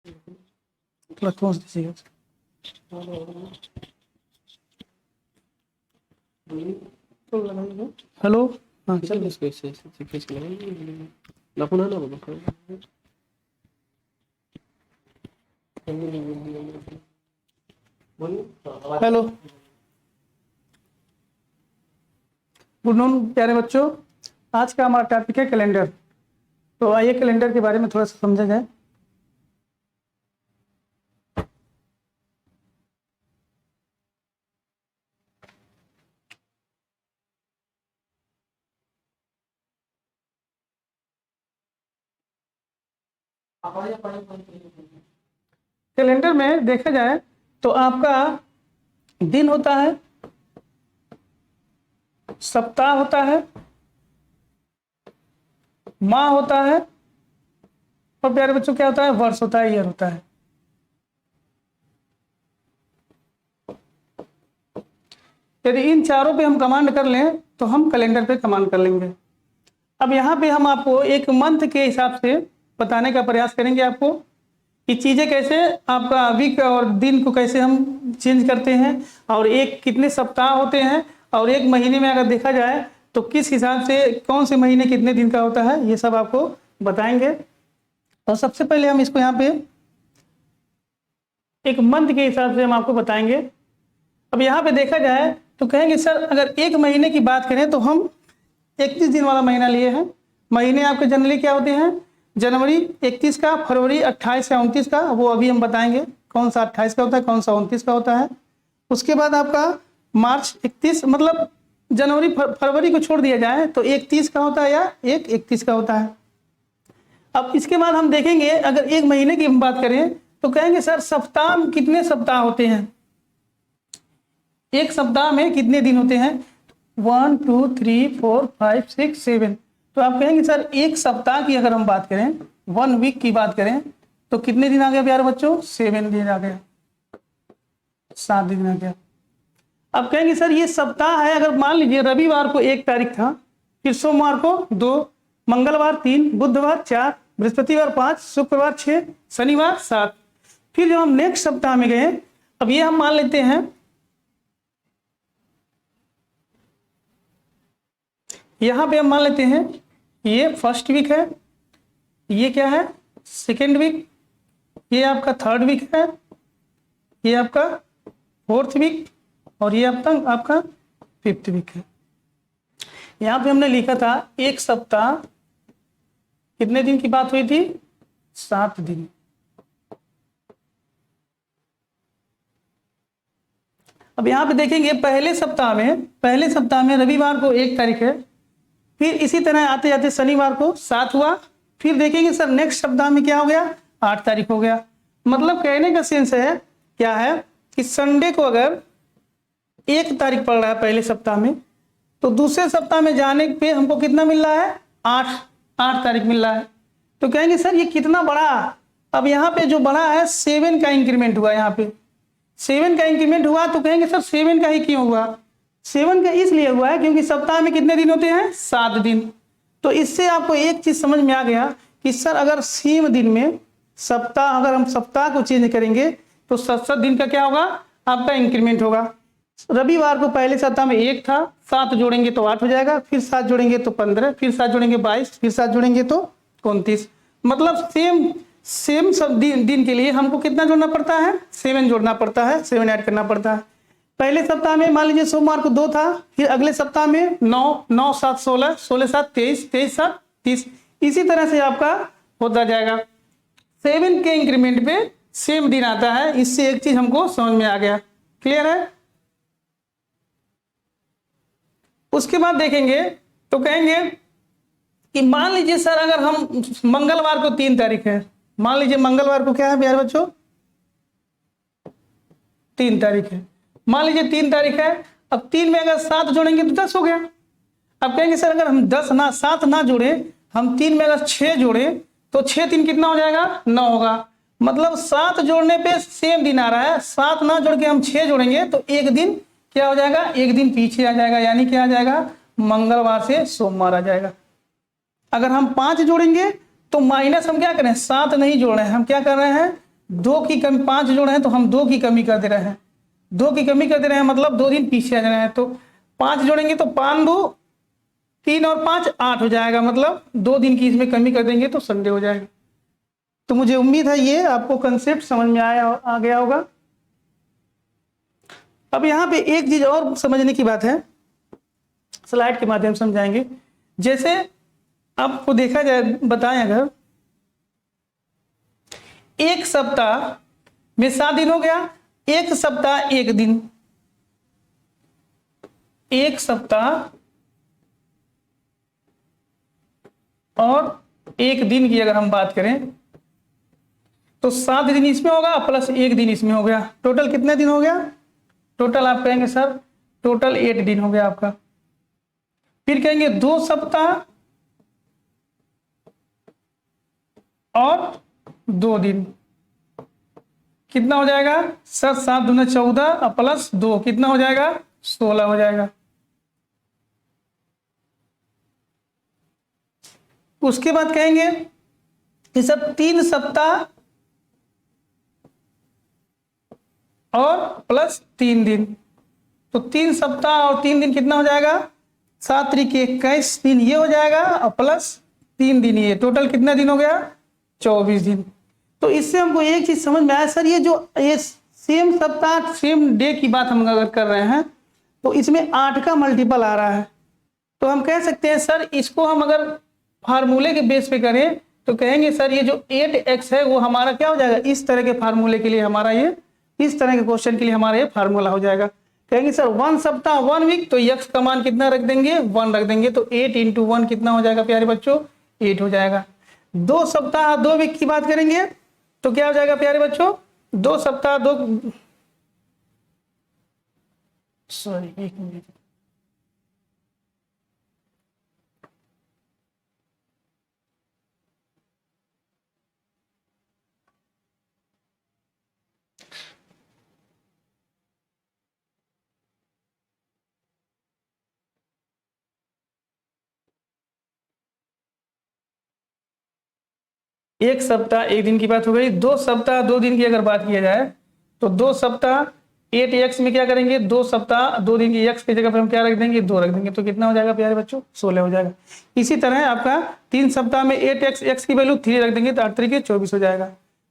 कौन सी दीजिएगा? हेलो, हाँ चल इसको ऐसे खींच के लगाना ना बाबा। हेलो, गुड नॉन प्यारे बच्चों। आज का हमारा टॉपिक है कैलेंडर। तो आइए कैलेंडर के बारे में थोड़ा सा समझा जाए। कैलेंडर में देखा जाए तो आपका दिन होता है, सप्ताह होता है, माह होता है और प्यारे बच्चों क्या होता है, वर्ष होता है, ईयर होता है। यदि इन चारों पे हम कमांड कर लें तो हम कैलेंडर पे कमांड कर लेंगे। अब यहाँ पे हम आपको एक मंथ के हिसाब से बताने का प्रयास करेंगे आपको कि चीज़ें कैसे आपका वीक और दिन को कैसे हम चेंज करते हैं और एक कितने सप्ताह होते हैं और एक महीने में अगर देखा जाए तो किस हिसाब से कौन से महीने कितने दिन का होता है, ये सब आपको बताएंगे। और सबसे पहले हम इसको यहाँ पे एक मंथ के हिसाब से हम आपको बताएंगे। अब यहाँ पे देखा जाए तो कहेंगे सर अगर एक महीने की बात करें तो हम 31 दिन वाला महीना लिए हैं। महीने आपके जनरली क्या होते हैं, जनवरी 31 का, फरवरी 28 या 29 का, वो अभी हम बताएंगे कौन सा 28 का होता है, कौन सा 29 का होता है। उसके बाद आपका मार्च 31, मतलब जनवरी फरवरी को छोड़ दिया जाए तो 31 का होता है या 31 का होता है। अब इसके बाद हम देखेंगे अगर एक महीने की हम बात करें तो कहेंगे सर सप्ताह में कितने सप्ताह होते हैं, एक सप्ताह में कितने दिन होते हैं, 1 2 3 4 5 6 7। तो आप कहेंगे सर एक सप्ताह की अगर हम बात करें, 1 वीक की बात करें तो कितने दिन आ गया प्यारे बच्चों, 7 दिन आ गया, 7 दिन आ गया। अब कहेंगे सर ये सप्ताह है, अगर मान लीजिए रविवार को 1 तारीख था, फिर सोमवार को 2, मंगलवार 3, बुधवार 4, बृहस्पतिवार 5, शुक्रवार 6, शनिवार 7। फिर जब हम नेक्स्ट सप्ताह में गए, अब ये हम मान लेते हैं, यहां पे हम मान लेते हैं ये फर्स्ट वीक है, ये क्या है सेकेंड वीक, ये आपका थर्ड वीक है, ये आपका फोर्थ वीक और ये अब तक आपका 5th वीक है। यहां पे हमने लिखा था एक सप्ताह कितने दिन की बात हुई थी, 7 दिन। अब यहां पे देखेंगे पहले सप्ताह में रविवार को 1 तारीख है, फिर इसी तरह आते जाते शनिवार को 7 हुआ, फिर देखेंगे सर नेक्स्ट सप्ताह में क्या हो गया, 8 तारीख हो गया। मतलब कहने का सेंस है क्या है कि संडे को अगर 1 तारीख पड़ रहा है पहले सप्ताह में, तो दूसरे सप्ताह में जाने पे हमको कितना मिल रहा है, 8 तारीख मिल रहा है। तो कहेंगे सर ये कितना बड़ा, अब यहाँ पे जो बड़ा है 7 का इंक्रीमेंट हुआ, यहाँ पे 7 का इंक्रीमेंट हुआ, तो कहेंगे सर 7 का ही क्यों हुआ, 7 का इसलिए हुआ है क्योंकि सप्ताह में कितने दिन होते हैं, 7 दिन। तो इससे आपको एक चीज समझ में आ गया कि सर अगर सेम दिन में सप्ताह, अगर हम सप्ताह को चेंज करेंगे तो 7 दिन का क्या होगा, आपका इंक्रीमेंट होगा। रविवार को पहले सप्ताह में 1 था, 7 जोड़ेंगे तो 8 हो जाएगा, फिर 7 जोड़ेंगे तो 15, फिर 7 जोड़ेंगे 22, फिर 7 जोड़ेंगे तो 29। मतलब सेम सब दिन के लिए हमको कितना जोड़ना पड़ता है, 7 जोड़ना पड़ता है, 7 ऐड करना पड़ता है। पहले सप्ताह में मान लीजिए सोमवार को 2 था, फिर अगले सप्ताह में 9, 9 7 16, 16 7 23, 23 7 30। इसी तरह से आपका होता जाएगा। 7 के इंक्रीमेंट पे सेम दिन आता है। इससे एक चीज हमको समझ में आ गया, क्लियर है। उसके बाद देखेंगे तो कहेंगे कि मान लीजिए सर अगर हम मंगलवार को 3 तारीख है, मान लीजिए मंगलवार को क्या है प्यारे बच्चों, 3 तारीख है, मान लीजिए 3 तारीख है। अब 3 में अगर 7 जोड़ेंगे तो 10 हो गया। अब कहेंगे सर अगर हम 7 ना जोड़े, हम 3 में अगर 6 जोड़े तो 6 3 कितना हो जाएगा, 9 होगा। मतलब 7 जोड़ने पे सेम दिन आ रहा है, 7 ना जोड़ के हम 6 जोड़ेंगे तो एक दिन क्या हो जाएगा, एक दिन पीछे आ जाएगा, यानी क्या आ जाएगा, मंगलवार से सोमवार आ जाएगा। अगर हम 5 जोड़ेंगे तो माइनस हम क्या करें, 7 नहीं जोड़ रहे हैं, हम क्या कर रहे हैं, 2 की कमी, 5 जोड़ है तो हम 2 की कमी कर दे रहे हैं, 2 की कमी कर दे रहे हैं, मतलब 2 दिन पीछे आ रहे हैं। तो 5 जोड़ेंगे तो 5 2 3 और 5 8 हो जाएगा, मतलब 2 दिन की इसमें कमी कर देंगे तो संडे हो जाएगा। तो मुझे उम्मीद है ये आपको कंसेप्ट समझ में आ गया होगा। अब यहाँ पे एक चीज और समझने की बात है, स्लाइड के माध्यम से समझाएंगे। जैसे आपको देखा जाए, बताएं अगर एक सप्ताह में 7 दिन हो गया, एक सप्ताह 1 दिन, एक सप्ताह और 1 दिन की अगर हम बात करें तो 7 दिन इसमें होगा प्लस 1 दिन इसमें हो गया, टोटल कितने दिन हो गया? टोटल आप कहेंगे सर टोटल 8 दिन हो गया आपका। फिर कहेंगे 2 सप्ताह और 2 दिन, कितना हो जाएगा सर? 7 दूना 14 और प्लस 2 कितना हो जाएगा? 16 हो जाएगा। उसके बाद कहेंगे कि सर 3 सप्ताह और प्लस 3 दिन, तो 3 सप्ताह और 3 दिन कितना हो जाएगा? 7 त्रिक 21 दिन ये हो जाएगा और प्लस 3 दिन ये, टोटल कितना दिन हो गया? 24 दिन। तो इससे हमको एक चीज समझ में आया सर, ये सेम सप्ताह सेम डे की बात हम अगर कर रहे हैं तो इसमें 8 का मल्टीपल आ रहा है, तो हम कह सकते हैं सर इसको हम अगर फार्मूले के बेस पे करें तो कहेंगे सर ये जो 8x है वो हमारा क्या हो जाएगा? इस तरह के फार्मूले के लिए हमारा ये, इस तरह के क्वेश्चन के लिए हमारा ये फार्मूला हो जाएगा। कहेंगे सर 1 सप्ताह 1 वीक, तो x का मान कितना रख देंगे? 1 रख देंगे, तो 8 × 1 कितना हो जाएगा प्यारे बच्चों? 8 हो जाएगा। 2 सप्ताह 2 वीक की बात करेंगे तो क्या हो जाएगा प्यारे बच्चों? 2 सप्ताह 2 सॉरी 1 मिनट, एक सप्ताह 1 दिन की बात हो गई। 2 सप्ताह 2 दिन की अगर बात किया जाए तो 2 सप्ताह 8x में क्या करेंगे? 2 सप्ताह 2 दिन की x की जगह पर हम क्या रख देंगे? 2 रख देंगे, तो कितना हो जाएगा प्यारे बच्चों? 16 हो जाएगा। इसी तरह आपका 3 सप्ताह में 8x, x की वैल्यू 3 रख देंगे तो 8 3 24 हो जाएगा।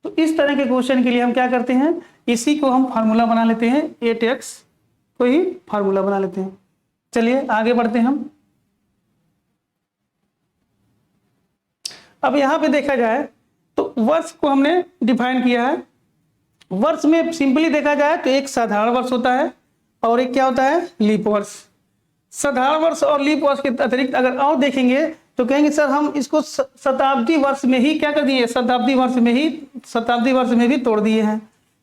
तो इस तरह के क्वेश्चन के लिए हम क्या करते हैं? इसी को हम फार्मूला बना लेते हैं, 8x को ही फार्मूला बना लेते हैं। चलिए आगे बढ़ते हैं हम। अब यहाँ पे देखा जाए तो वर्ष को हमने डिफाइन किया है। वर्ष में सिंपली देखा जाए तो एक साधारण वर्ष होता है और एक क्या होता है? लीप वर्ष। साधारण वर्ष और लीप वर्ष के अतिरिक्त अगर और देखेंगे तो कहेंगे सर हम इसको शताब्दी वर्ष में ही क्या कर दिए? शताब्दी वर्ष में भी तोड़ दिए हैं।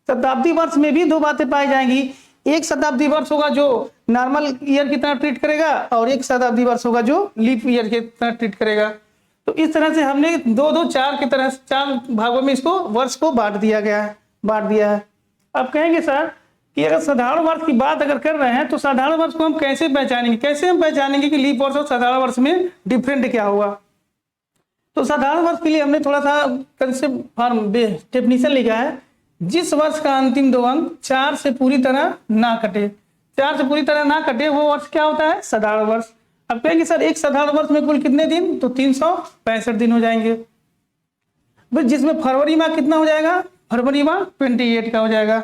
शताब्दी वर्ष में भी 2 बातें पाई जाएंगी, एक शताब्दी वर्ष होगा जो नॉर्मल ईयर की तरह ट्रीट करेगा और एक शताब्दी वर्ष होगा जो लीप ईयर की तरह ट्रीट करेगा। तो इस तरह से हमने 2 2 4 की तरह 4 भागों में इसको वर्ष को बांट दिया है। अब कहेंगे सर कि अगर साधारण वर्ष की बात अगर कर रहे हैं तो साधारण वर्ष को हम कैसे पहचानेंगे कि लीप वर्ष और साधारण वर्ष में डिफरेंट क्या होगा? तो साधारण वर्ष के लिए हमने थोड़ा सा कंसेप्ट फॉर्म डेफिनेशन लिखा है, जिस वर्ष का अंतिम 2 अंक 4 से पूरी तरह ना कटे, 4 से पूरी तरह ना कटे वो वर्ष क्या होता है? साधारण वर्ष। अब कहेंगे सर एक साधारण वर्ष में कुल कितने दिन? तो 365 दिन हो जाएंगे। जिसमें फरवरी माह कितना हो जाएगा? फरवरी माह 28 का हो जाएगा।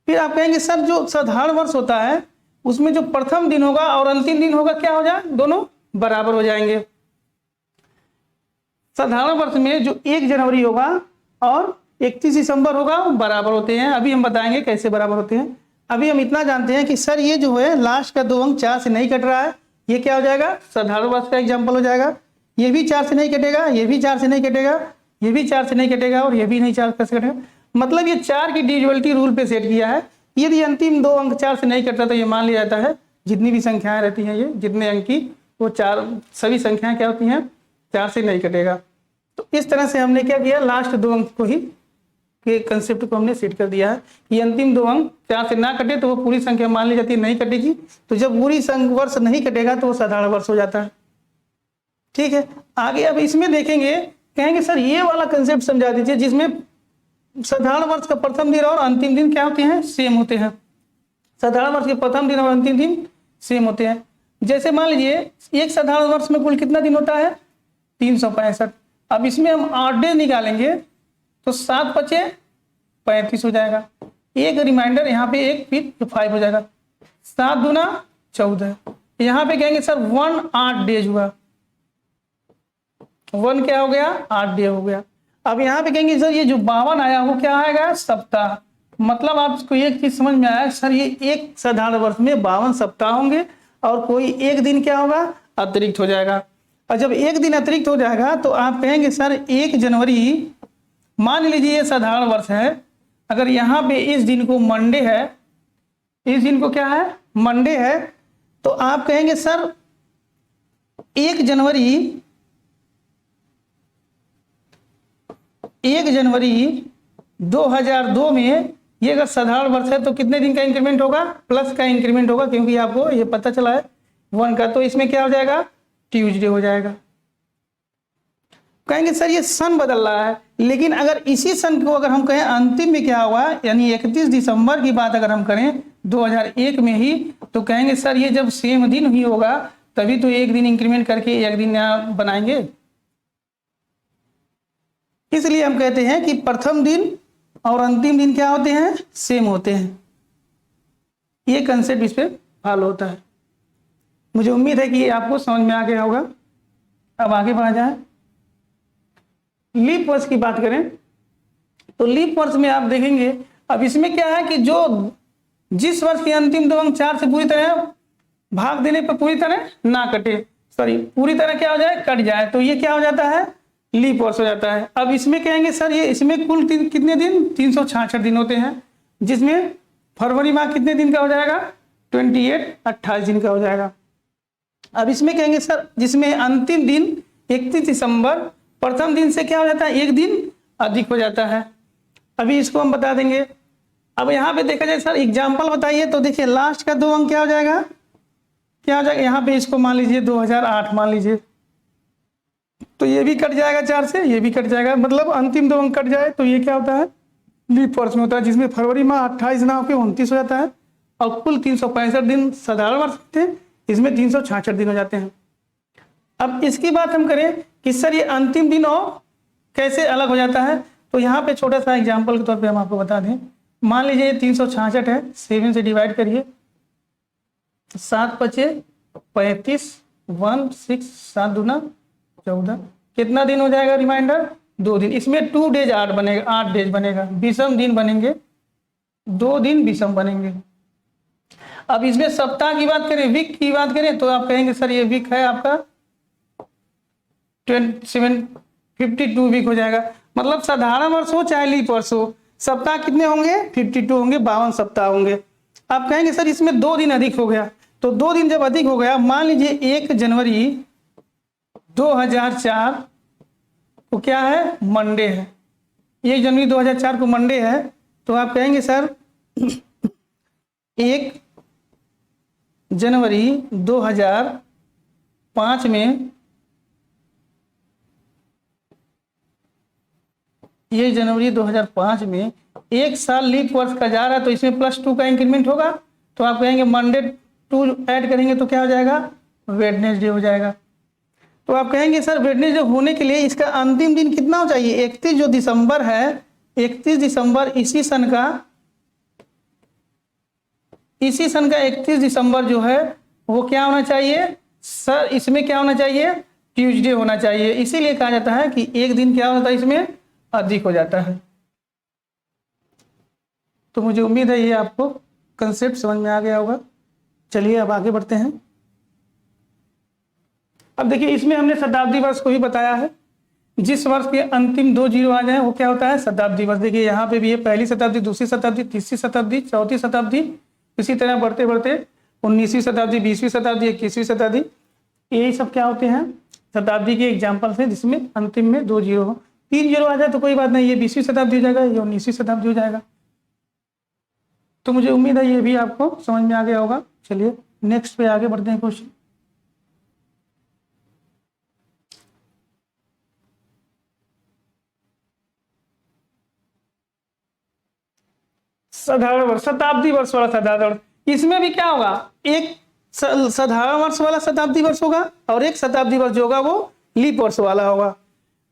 फिर आप कहेंगे सर जो साधारण वर्ष होता है उसमें जो प्रथम दिन होगा और अंतिम दिन होगा क्या हो जाए? दोनों बराबर हो जाएंगे। साधारण वर्ष में जो 1 जनवरी होगा और 31 दिसंबर होगा बराबर होते हैं। अभी हम बताएंगे कैसे बराबर होते हैं। अभी हम इतना जानते हैं कि सर ये जो है लास्ट का 2 अंक 4 से नहीं कट रहा है, ये क्या हो जाएगा? साधारण वर्ष का एग्जाम्पल हो जाएगा। ये भी 4 से नहीं कटेगा, ये भी 4 से नहीं कटेगा, ये भी 4 से नहीं कटेगा और ये भी नहीं 4 से कटेगा। मतलब ये 4 की डिविजिबिलिटी रूल पे सेट किया है। यदि अंतिम 2 अंक 4 से नहीं कटता तो ये मान लिया जाता है जितनी भी संख्याएं रहती हैं, ये जितने अंक की वो 4 सभी संख्याएं क्या होती हैं? 4 से नहीं कटेगा। तो इस तरह से हमने क्या किया? लास्ट 2 अंक को ही के कंसेप्ट को हमने सेट कर दिया है कि अंतिम 2 अंक 4 से ना कटे तो वो पूरी संख्या मान ली जाती है, नहीं कटेगी। तो जब पूरी वर्ष नहीं कटेगा तो वो साधारण वर्ष हो जाता है। ठीक है, आगे अब इसमें देखेंगे, कहेंगे सर ये वाला कंसेप्ट समझा दीजिए जिसमें साधारण वर्ष का प्रथम दिन और अंतिम दिन क्या होते हैं, सेम होते हैं। साधारण वर्ष के प्रथम दिन और अंतिम दिन सेम होते हैं। जैसे मान लीजिए एक साधारण वर्ष में कुल कितना दिन होता है, 365। अब इसमें हम 8 डे निकालेंगे तो 7 बचे 35 हो जाएगा। एक रिमाइंडर यहाँ पे एक फिर 5 हो जाएगा। 7 दूना 14। यहाँ पे कहेंगे सर 1 8 डेज हुआ। 1 क्या हो गया, 8 डे हो गया। अब यहाँ पे कहेंगे सर ये जो 52 आया वो क्या आएगा, सप्ताह। मतलब आपको एक चीज समझ में आया सर, ये एक साधारण वर्ष में 52 सप्ताह होंगे और कोई एक दिन क्या होगा, अतिरिक्त हो जाएगा। और जब एक दिन अतिरिक्त हो जाएगा तो आप कहेंगे सर 1 जनवरी, मान लीजिए ये साधारण वर्ष है, अगर यहाँ पे इस दिन को मंडे है, इस दिन को क्या है, मंडे है, तो आप कहेंगे सर 1 जनवरी 2002 में ये अगर साधारण वर्ष है तो कितने दिन का इंक्रीमेंट होगा, प्लस का इंक्रीमेंट होगा, क्योंकि आपको ये पता चला है 1 का, तो इसमें क्या हो जाएगा, ट्यूसडे हो जाएगा। कहेंगे सर ये सन बदल रहा है, लेकिन अगर इसी सन को अगर हम कहें अंतिम में क्या होगा, यानी 31 दिसंबर की बात अगर हम करें 2001 में ही, तो कहेंगे सर ये जब सेम दिन ही होगा तभी तो एक दिन इंक्रीमेंट करके एक दिन यहाँ बनाएंगे। इसलिए हम कहते हैं कि प्रथम दिन और अंतिम दिन क्या होते हैं, सेम होते हैं। ये कंसेप्ट इस पे फॉलो होता है। मुझे उम्मीद है कि आपको समझ में आ गया होगा। अब आगे बढ़ा जाए। लीप वर्ष की बात करें तो लीप वर्ष में आप देखेंगे, अब इसमें क्या है कि जो जिस वर्ष के अंतिम 2 अंक 4 से पूरी तरह भाग देने पर पूरी तरह ना कटे, सॉरी पूरी तरह क्या हो जाए, कट जाए, तो ये क्या हो जाता है, लीप वर्ष हो जाता है। अब इसमें कहेंगे सर ये इसमें कुल कितने दिन, 366 दिन होते हैं, जिसमें फरवरी माह कितने दिन का हो जाएगा, 28 दिन का हो जाएगा। अब इसमें कहेंगे सर जिसमें अंतिम दिन 31 दिसंबर, प्रथम दिन से क्या हो जाता है, एक दिन अधिक हो जाता है। अभी इसको हम बता देंगे। अब यहाँ पे देखा जाए सर एग्जाम्पल बताइए, तो देखिए लास्ट का 2 अंक क्या हो जाएगा, क्या हो जाएगा, यहाँ पे इसको मान लीजिए 2008 मान लीजिए, तो ये भी कट जाएगा 4 से, ये भी कट जाएगा, मतलब अंतिम 2 अंक कट जाए तो ये क्या होता है, लीप वर्ष में होता है, जिसमें फरवरी माह 28 ना होकर 29 हो जाता है और कुल 365 दिन साधारण वर्ष थे, इसमें 366 दिन हो जाते हैं। अब इसकी बात हम करें कि सर ये अंतिम दिन और कैसे अलग हो जाता है, तो यहाँ पे छोटा सा एग्जाम्पल के तौर पे हम आपको बता दें। मान लीजिए 366 है, 7 से डिवाइड करिए, 7 बचे 35, 1 6, 7 दूना 14, कितना दिन हो जाएगा रिमाइंडर, 2 दिन। इसमें 2 डेज 8 बनेगा, 8 डेज बनेगा, विषम दिन बनेंगे, 2 दिन विषम बनेंगे। अब इसमें सप्ताह की बात करें, वीक की बात करें, तो आप कहेंगे सर ये वीक है आपका 52 वीक हो जाएगा। मतलब साधारण वर्ष हो चाहे लीप वर्ष हो, सप्ताह कितने होंगे, 52 होंगे, 52 सप्ताह होंगे। आप कहेंगे सर इसमें 2 दिन अधिक हो गया, तो 2 दिन जब अधिक हो गया, मान लीजिए 1 जनवरी 2004 को क्या है, मंडे है, 1 जनवरी 2004 को मंडे है, तो आप कहेंगे सर 1 जनवरी 2005 में, 1 जनवरी 2005 में 1 साल लीप वर्ष का जा रहा है, तो इसमें +2 का इंक्रीमेंट होगा, तो आप कहेंगे मंडे 2 ऐड करेंगे तो क्या हो जाएगा, वेडनेसडे हो जाएगा। तो आप कहेंगे सर वेडनेसडे होने के लिए इसका अंतिम दिन कितना हो चाहिए, 31 जो दिसंबर है, 31 दिसंबर इसी सन का 31 दिसंबर जो है वो क्या होना चाहिए सर, इसमें क्या होना चाहिए, ट्यूसडे होना चाहिए। इसीलिए कहा जाता है कि एक दिन क्या होता है, इसमें अधिक हो जाता है। तो मुझे उम्मीद है ये आपको कंसेप्ट समझ में आ गया होगा। चलिए अब आगे बढ़ते हैं। अब देखिए इसमें हमने शताब्दी वर्ष को भी बताया है, जिस वर्ष के अंतिम 2 जीरो आ जाए वो क्या होता है, शताब्दी वर्ष। देखिए यहाँ पे भी है, पहली शताब्दी, दूसरी शताब्दी, तीसरी शताब्दी, चौथी शताब्दी, इसी तरह बढ़ते बढ़ते 19वीं शताब्दी, 20वीं शताब्दी, 21वीं शताब्दी, यही सब क्या होते हैं, शताब्दी के एग्जाम्पल्स हैं जिसमें अंतिम में 2 जीरो हो। 3 जीरो आ जाए तो कोई बात नहीं, ये 20वीं शताब्दी हो जाएगा, ये 19वीं शताब्दी हो जाएगा। तो मुझे उम्मीद है ये भी आपको समझ में आ गया होगा। चलिए नेक्स्ट पे आगे बढ़ते हैं क्वेश्चन। साधारण वर्ष, शताब्दी वर्ष वाला साधारण, इसमें भी क्या होगा, एक साधारण वर्ष वाला शताब्दी वर्ष होगा और एक शताब्दी वर्ष जो होगा वो लीप वर्ष वाला होगा।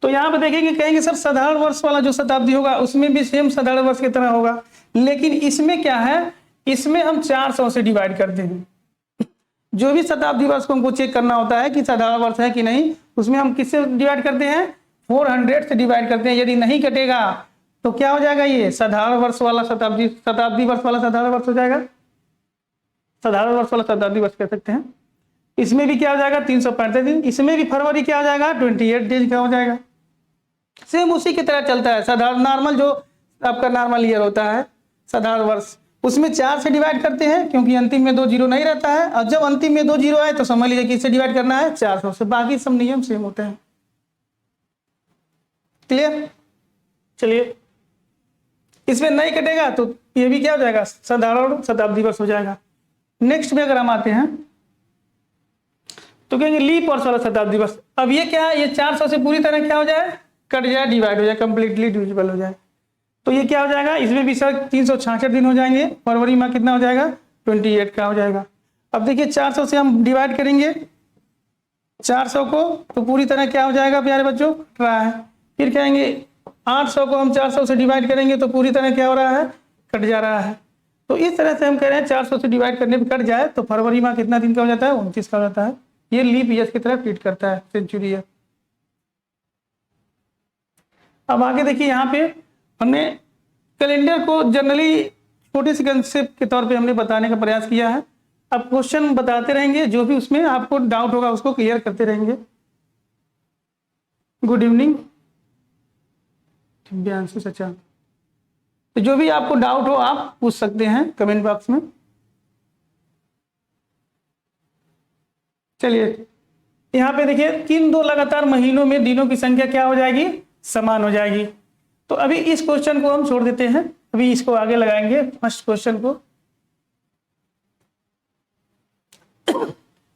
तो यहाँ पे देखेंगे, कहेंगे सर साधारण वर्ष वाला जो शताब्दी होगा उसमें भी सेम साधारण वर्ष की तरह होगा, लेकिन इसमें क्या है, इसमें हम 400 से डिवाइड करते हैं। जो भी शताब्दी वर्ष को हमको चेक करना होता है कि साधारण वर्ष है कि नहीं, उसमें हम किससे डिवाइड करते हैं, 400 से डिवाइड करते हैं। यदि नहीं कटेगा तो क्या हो जाएगा, ये साधारण वर्ष वाला शताब्दी वर्ष वाला साधारण वर्ष हो जाएगा, साधारण वर्ष वाला शताब्दी वर्ष कह सकते हैं। इसमें भी क्या हो जाएगा, 335 दिन। इसमें भी फरवरी क्या हो जाएगा, 28 डेज का हो जाएगा। सेम उसी की तरह चलता है। साधारण नॉर्मल जो आपका नॉर्मल ईयर होता है साधारण वर्ष, उसमें 4 से डिवाइड करते हैं क्योंकि अंतिम में 2 जीरो नहीं रहता है, और जब अंतिम में 2 जीरो आए तो समझ लीजिए किससे डिवाइड करना है, 400 से। बाकी सब नियम सेम होते हैं। क्लियर? चलिए, इसमें नहीं कटेगा तो ये भी क्या हो जाएगा, साधारण शताब्दी वर्ष हो जाएगा। नेक्स्ट में अगर हम आते हैं तो कहेंगे लीप वर्ष वाला शताब्दी वर्ष। अब ये क्या है, ये 400 से पूरी तरह क्या हो जाए, कट जाए, डिवाइड हो जाए, कंप्लीटली डिविजिबल हो जाए। तो ये क्या हो जाएगा, इसमें भी सर 366 दिन हो जाएंगे। फरवरी में कितना हो जाएगा, 28 का हो जाएगा। अब देखिए 400 से हम डिवाइड करेंगे 400 को, तो पूरी तरह क्या हो जाएगा प्यारे बच्चों, कट रहा है। फिर कहेंगे 800 को हम 400 से डिवाइड करेंगे तो पूरी तरह क्या हो रहा है, कट जा रहा है। तो इस तरह से हम कह रहे हैं 400 से डिवाइड करने पर कट जाए तो फरवरी माह कितना दिन का हो जाता है, 29 का हो जाता है। ये लीप ईयर की तरह ट्रीट करता है, सेंचुरी ईयर। अब आगे देखिए, यहाँ पे हमने कैलेंडर को जनरली छोटे से कंसेप्ट के तौर पे हमने बताने का प्रयास किया है। अब क्वेश्चन बताते रहेंगे, जो भी उसमें आपको डाउट होगा उसको क्लियर करते रहेंगे। गुड इवनिंग दिव्यांशु सचा। तो जो भी आपको डाउट हो आप पूछ सकते हैं कमेंट बॉक्स में। चलिए, यहाँ पे देखिए 3-2 लगातार महीनों में दिनों की संख्या क्या हो जाएगी, समान हो जाएगी। तो अभी इस क्वेश्चन को हम छोड़ देते हैं, अभी इसको आगे लगाएंगे फर्स्ट क्वेश्चन को।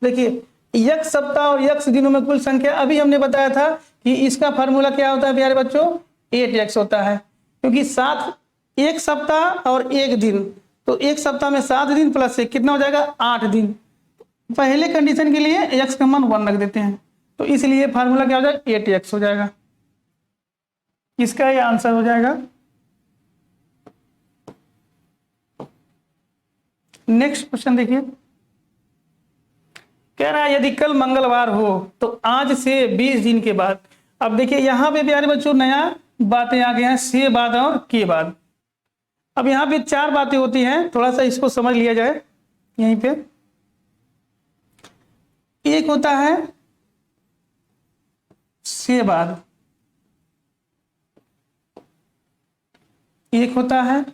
देखिए यक्ष सप्ताह और यक्ष दिनों में कुल संख्या, अभी हमने बताया था कि इसका फार्मूला क्या होता है प्यारे बच्चों, 8x होता है। क्योंकि 7 एक सप्ताह और 1 दिन, तो एक सप्ताह में 7 दिन प्लस 1 कितना हो जाएगा, 8 दिन। पहले कंडीशन के लिए x का मान 1 रख देते हैं, तो इसलिए फार्मूला क्या हो जाएगा, 8x हो जाएगा। इसका ये आंसर हो जाएगा। नेक्स्ट क्वेश्चन देखिए, कह रहा है यदि कल मंगलवार हो तो आज से 20 दिन के बाद। अब देखिए यहाँ पे प्यारे बच्चों नया बातें आ गए हैं, से बाद और के बाद। अब यहाँ पे 4 बातें होती हैं, थोड़ा सा इसको समझ लिया जाए। यहीं पे एक होता है से बाद, एक होता है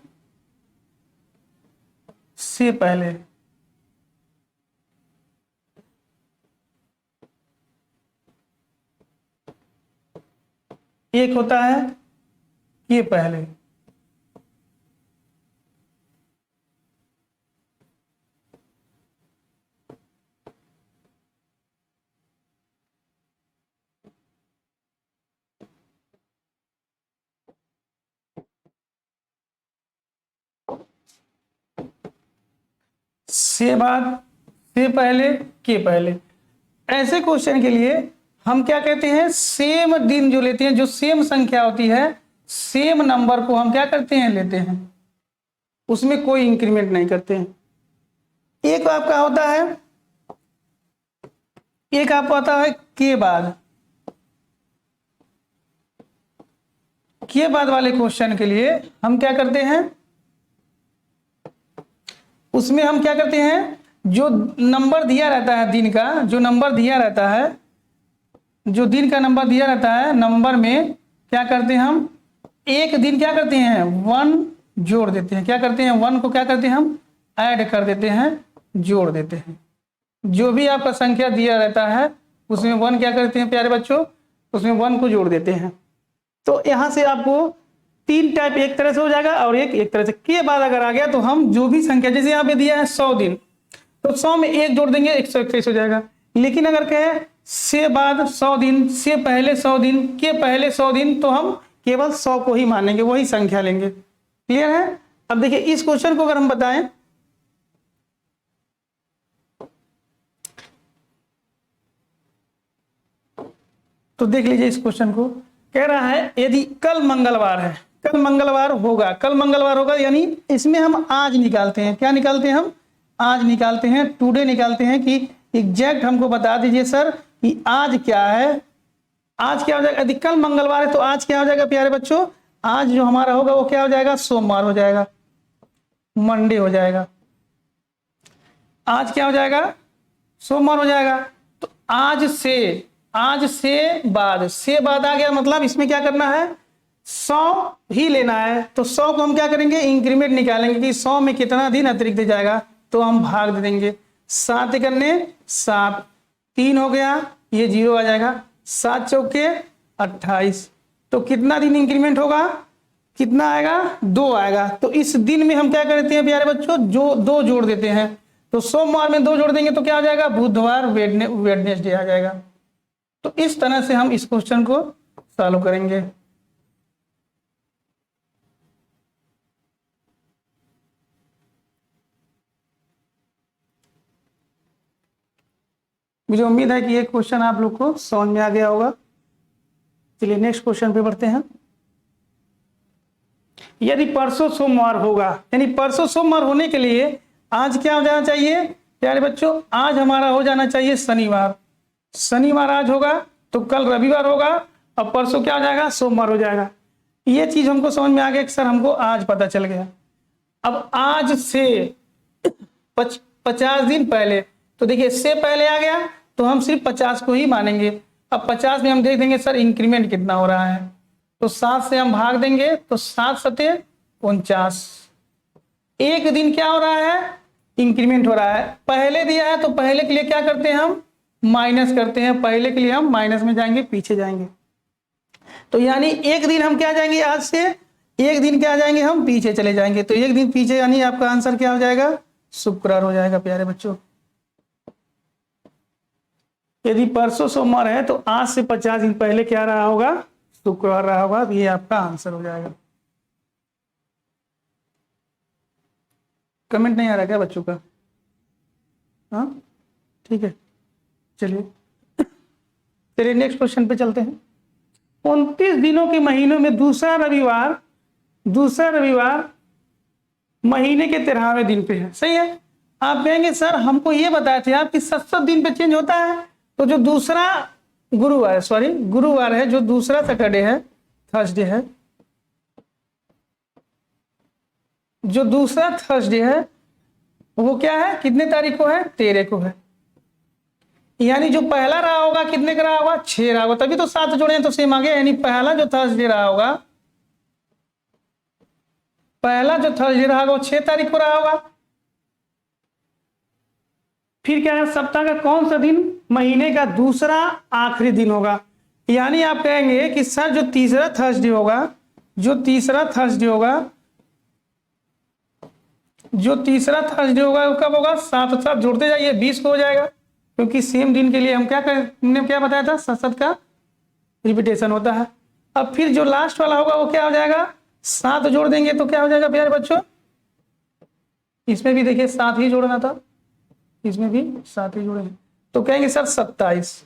से पहले, एक होता है के पहले। से बाद, से पहले, के पहले। ऐसे क्वेश्चन के लिए हम क्या कहते हैं, सेम दिन जो लेते हैं, जो सेम संख्या होती है, सेम नंबर को हम क्या करते हैं, लेते हैं, उसमें कोई इंक्रीमेंट नहीं करते हैं। एक आपका होता है, एक आपका होता है के बाद। के बाद वाले क्वेश्चन के लिए हम क्या करते हैं, उसमें हम क्या करते हैं, जो नंबर दिया रहता है दिन का, जो नंबर दिया रहता है, जो दिन का नंबर दिया रहता है, नंबर में क्या करते हैं हम, एक दिन क्या करते हैं, 1 जोड़ देते हैं। क्या करते हैं, 1 को क्या करते हैं हम, ऐड कर देते हैं, जोड़ देते हैं। जो भी आपका संख्या दिया रहता है उसमें 1 क्या करते हैं प्यारे बच्चों, उसमें 1 को जोड़ देते हैं। तो यहाँ से आपको 3 टाइप एक तरह से हो जाएगा और एक तरह से। के बाद अगर आ गया तो हम जो भी संख्या, जैसे यहाँ पे दिया है 100 दिन, तो 100 में 1 जोड़ देंगे, 121 हो जाएगा। लेकिन अगर कहे से बाद 100 दिन, से पहले 100 दिन, के पहले 100 दिन, तो हम केवल 100 को ही मानेंगे, वही संख्या लेंगे। क्लियर है? अब देखिए इस क्वेश्चन को अगर हम बताएं, तो देख लीजिए इस क्वेश्चन को। कह रहा है यदि कल मंगलवार है, कल मंगलवार होगा, कल मंगलवार होगा, यानी इसमें हम आज निकालते हैं। क्या निकालते हैं हम? आज निकालते हैं, टुडे निकालते हैं कि एग्जैक्ट हमको बता दीजिए सर कि आज क्या है। आज क्या हो जाएगा? यदि कल मंगलवार है तो आज क्या हो जाएगा प्यारे बच्चों? आज जो हमारा होगा वो क्या हो जाएगा? सोमवार हो जाएगा, मंडे हो जाएगा। आज क्या हो जाएगा? सोमवार हो जाएगा। तो आज से बाद आ गया, मतलब इसमें क्या करना है? 100 ही लेना है। तो 100 को हम क्या करेंगे? इंक्रीमेंट निकालेंगे कि 100 में कितना दिन अतिरिक्त जाएगा, तो हम भाग दे देंगे। 7 करने 7, 3 हो गया, ये 0 आ जाएगा। 7 चौके 28, तो कितना दिन इंक्रीमेंट होगा? कितना आएगा? 2 आएगा। तो इस दिन में हम क्या करते हैं प्यारे बच्चों? जो 2 जोड़ देते हैं। तो सोमवार में 2 जोड़ देंगे तो क्या हो जाएगा? बुधवार, वेडनेसडे आ जाएगा। तो इस तरह से हम इस क्वेश्चन को सॉल्व करेंगे। मुझे उम्मीद है कि ये क्वेश्चन आप लोग को समझ में आ गया होगा। चलिए नेक्स्ट क्वेश्चन पे बढ़ते हैं। यदि परसों सोमवार होगा, यानी परसों सोमवार होने के लिए आज क्या हो जाना चाहिए प्यारे बच्चों? आज हमारा हो जाना चाहिए शनिवार। शनिवार आज होगा तो कल रविवार होगा, और परसों क्या हो जाएगा? सोमवार हो जाएगा। ये चीज हमको समझ में आ गया कि सर हमको आज पता चल गया। अब आज से 50 दिन पहले, तो देखिए से पहले आ गया तो हम सिर्फ 50 को ही मानेंगे। अब 50 में हम देख देंगे सर इंक्रीमेंट कितना हो रहा है, तो 7 से हम भाग देंगे, तो 7 सते 49। एक दिन क्या हो रहा है? इंक्रीमेंट हो रहा है। पहले दिया है तो पहले के लिए क्या करते हैं? हम माइनस करते हैं। पहले के लिए हम माइनस में जाएंगे, पीछे जाएंगे। तो यानी एक दिन हम क्या जाएंगे? आज से एक दिन क्या जाएंगे? हम पीछे चले जाएंगे। तो एक दिन पीछे, यानी आपका आंसर क्या हो जाएगा? शुक्रवार हो जाएगा प्यारे बच्चों। यदि परसों सोमवार है तो आज से 50 दिन पहले क्या रहा होगा? शुक्रवार रहा होगा। ये आपका आंसर हो जाएगा। कमेंट नहीं आ रहा क्या बच्चों का? हाँ ठीक है, चलिए नेक्स्ट क्वेश्चन पे चलते हैं। 29 दिनों के महीनों में दूसरा रविवार महीने के 13वें दिन पे है। सही है। आप कहेंगे सर हमको ये बताए थे आप कि 7 दिन पे चेंज होता है। तो जो दूसरा गुरुवार है, जो दूसरा सैटरडे है, थर्सडे है, जो दूसरा थर्सडे है वो क्या है? कितने तारीख को है? 13 को है। यानी जो पहला रहा होगा कितने का रहा होगा? 6 रहा होगा, तभी तो 7 जोड़े हैं तो सेम आ गया। यानी पहला जो थर्सडे रहा होगा वो 6 तारीख को रहा होगा। फिर क्या है? सप्ताह का कौन सा दिन महीने का दूसरा आखिरी दिन होगा? यानी आप कहेंगे कि सर जो तीसरा थर्सडे होगा वो कब होगा? 7 और 7 जोड़ते जाइए, 20 को हो जाएगा, क्योंकि सेम दिन के लिए हम हमने क्या बताया था? 7 का रिपीटेशन होता है। अब फिर जो लास्ट वाला होगा वो क्या हो जाएगा? 7 जोड़ देंगे तो क्या हो जाएगा प्यारे बच्चों? इसमें भी देखिए 7 ही जोड़ना था, इसमें भी 7 ही जोड़े, तो कहेंगे सर 27।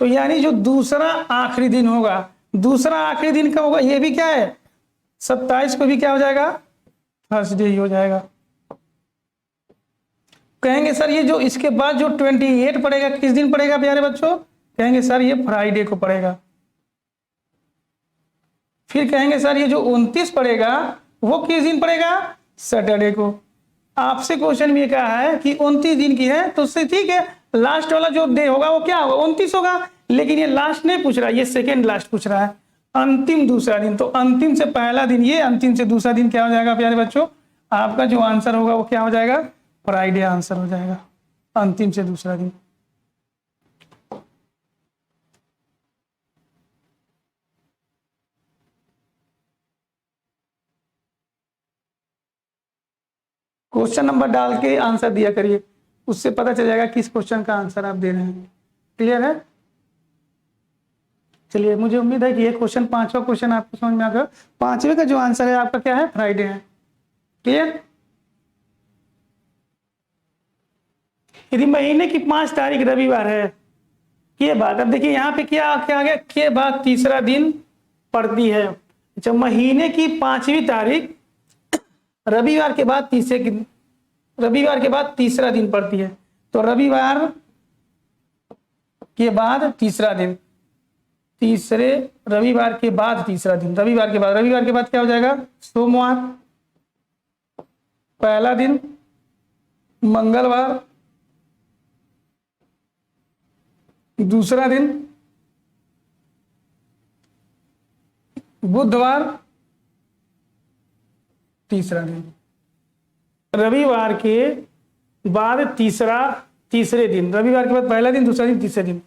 तो यानी जो दूसरा आखिरी दिन होगा, दूसरा आखिरी दिन कब होगा? ये भी क्या है? 27 को भी क्या हो जाएगा? थर्सडे ही हो जाएगा। कहेंगे सर ये जो इसके बाद जो 28 पड़ेगा किस दिन पड़ेगा प्यारे बच्चों? कहेंगे सर ये फ्राइडे को पड़ेगा। फिर कहेंगे सर ये जो 29 पड़ेगा वो किस दिन पड़ेगा? सैटरडे को। आपसे क्वेश्चन में कहा है कि 29 दिन की है, तो उससे ठीक है, लास्ट वाला जो डे होगा वो क्या होगा? 29 होगा। लेकिन ये लास्ट नहीं पूछ रहा, ये सेकेंड लास्ट पूछ रहा है, अंतिम दूसरा दिन। तो अंतिम से पहला दिन ये, अंतिम से दूसरा दिन क्या हो जाएगा प्यारे बच्चों? आपका जो आंसर होगा वो क्या हो जाएगा? फ्राइडे आंसर हो जाएगा, अंतिम से दूसरा दिन। क्वेश्चन नंबर डाल के आंसर दिया करिए, उससे पता चल जाएगा किस क्वेश्चन का आंसर आप दे रहे हैं। क्लियर है? चलिए, मुझे उम्मीद है कि ये क्वेश्चन 5वां क्वेश्चन आपको समझ में आ गया। 5वें का जो आंसर है आपका क्या है? फ्राइडे है। क्लियर। यदि महीने की 5 तारीख रविवार है, के बाद, अब देखिए यहाँ पे क्या क्या आ गया, के बाद तीसरा दिन पड़ती है। अच्छा, महीने की 5वीं तारीख रविवार के बाद तीसरा दिन पड़ती है, तो रविवार के बाद तीसरा दिन, रविवार के बाद तीसरा दिन, रविवार के बाद क्या हो जाएगा, सोमवार, पहला दिन मंगलवार, दूसरा दिन बुधवार, तीसरा दिन। रविवार के बाद तीसरे दिन, रविवार के बाद पहला दिन, दूसरा दिन, तीसरे दिन।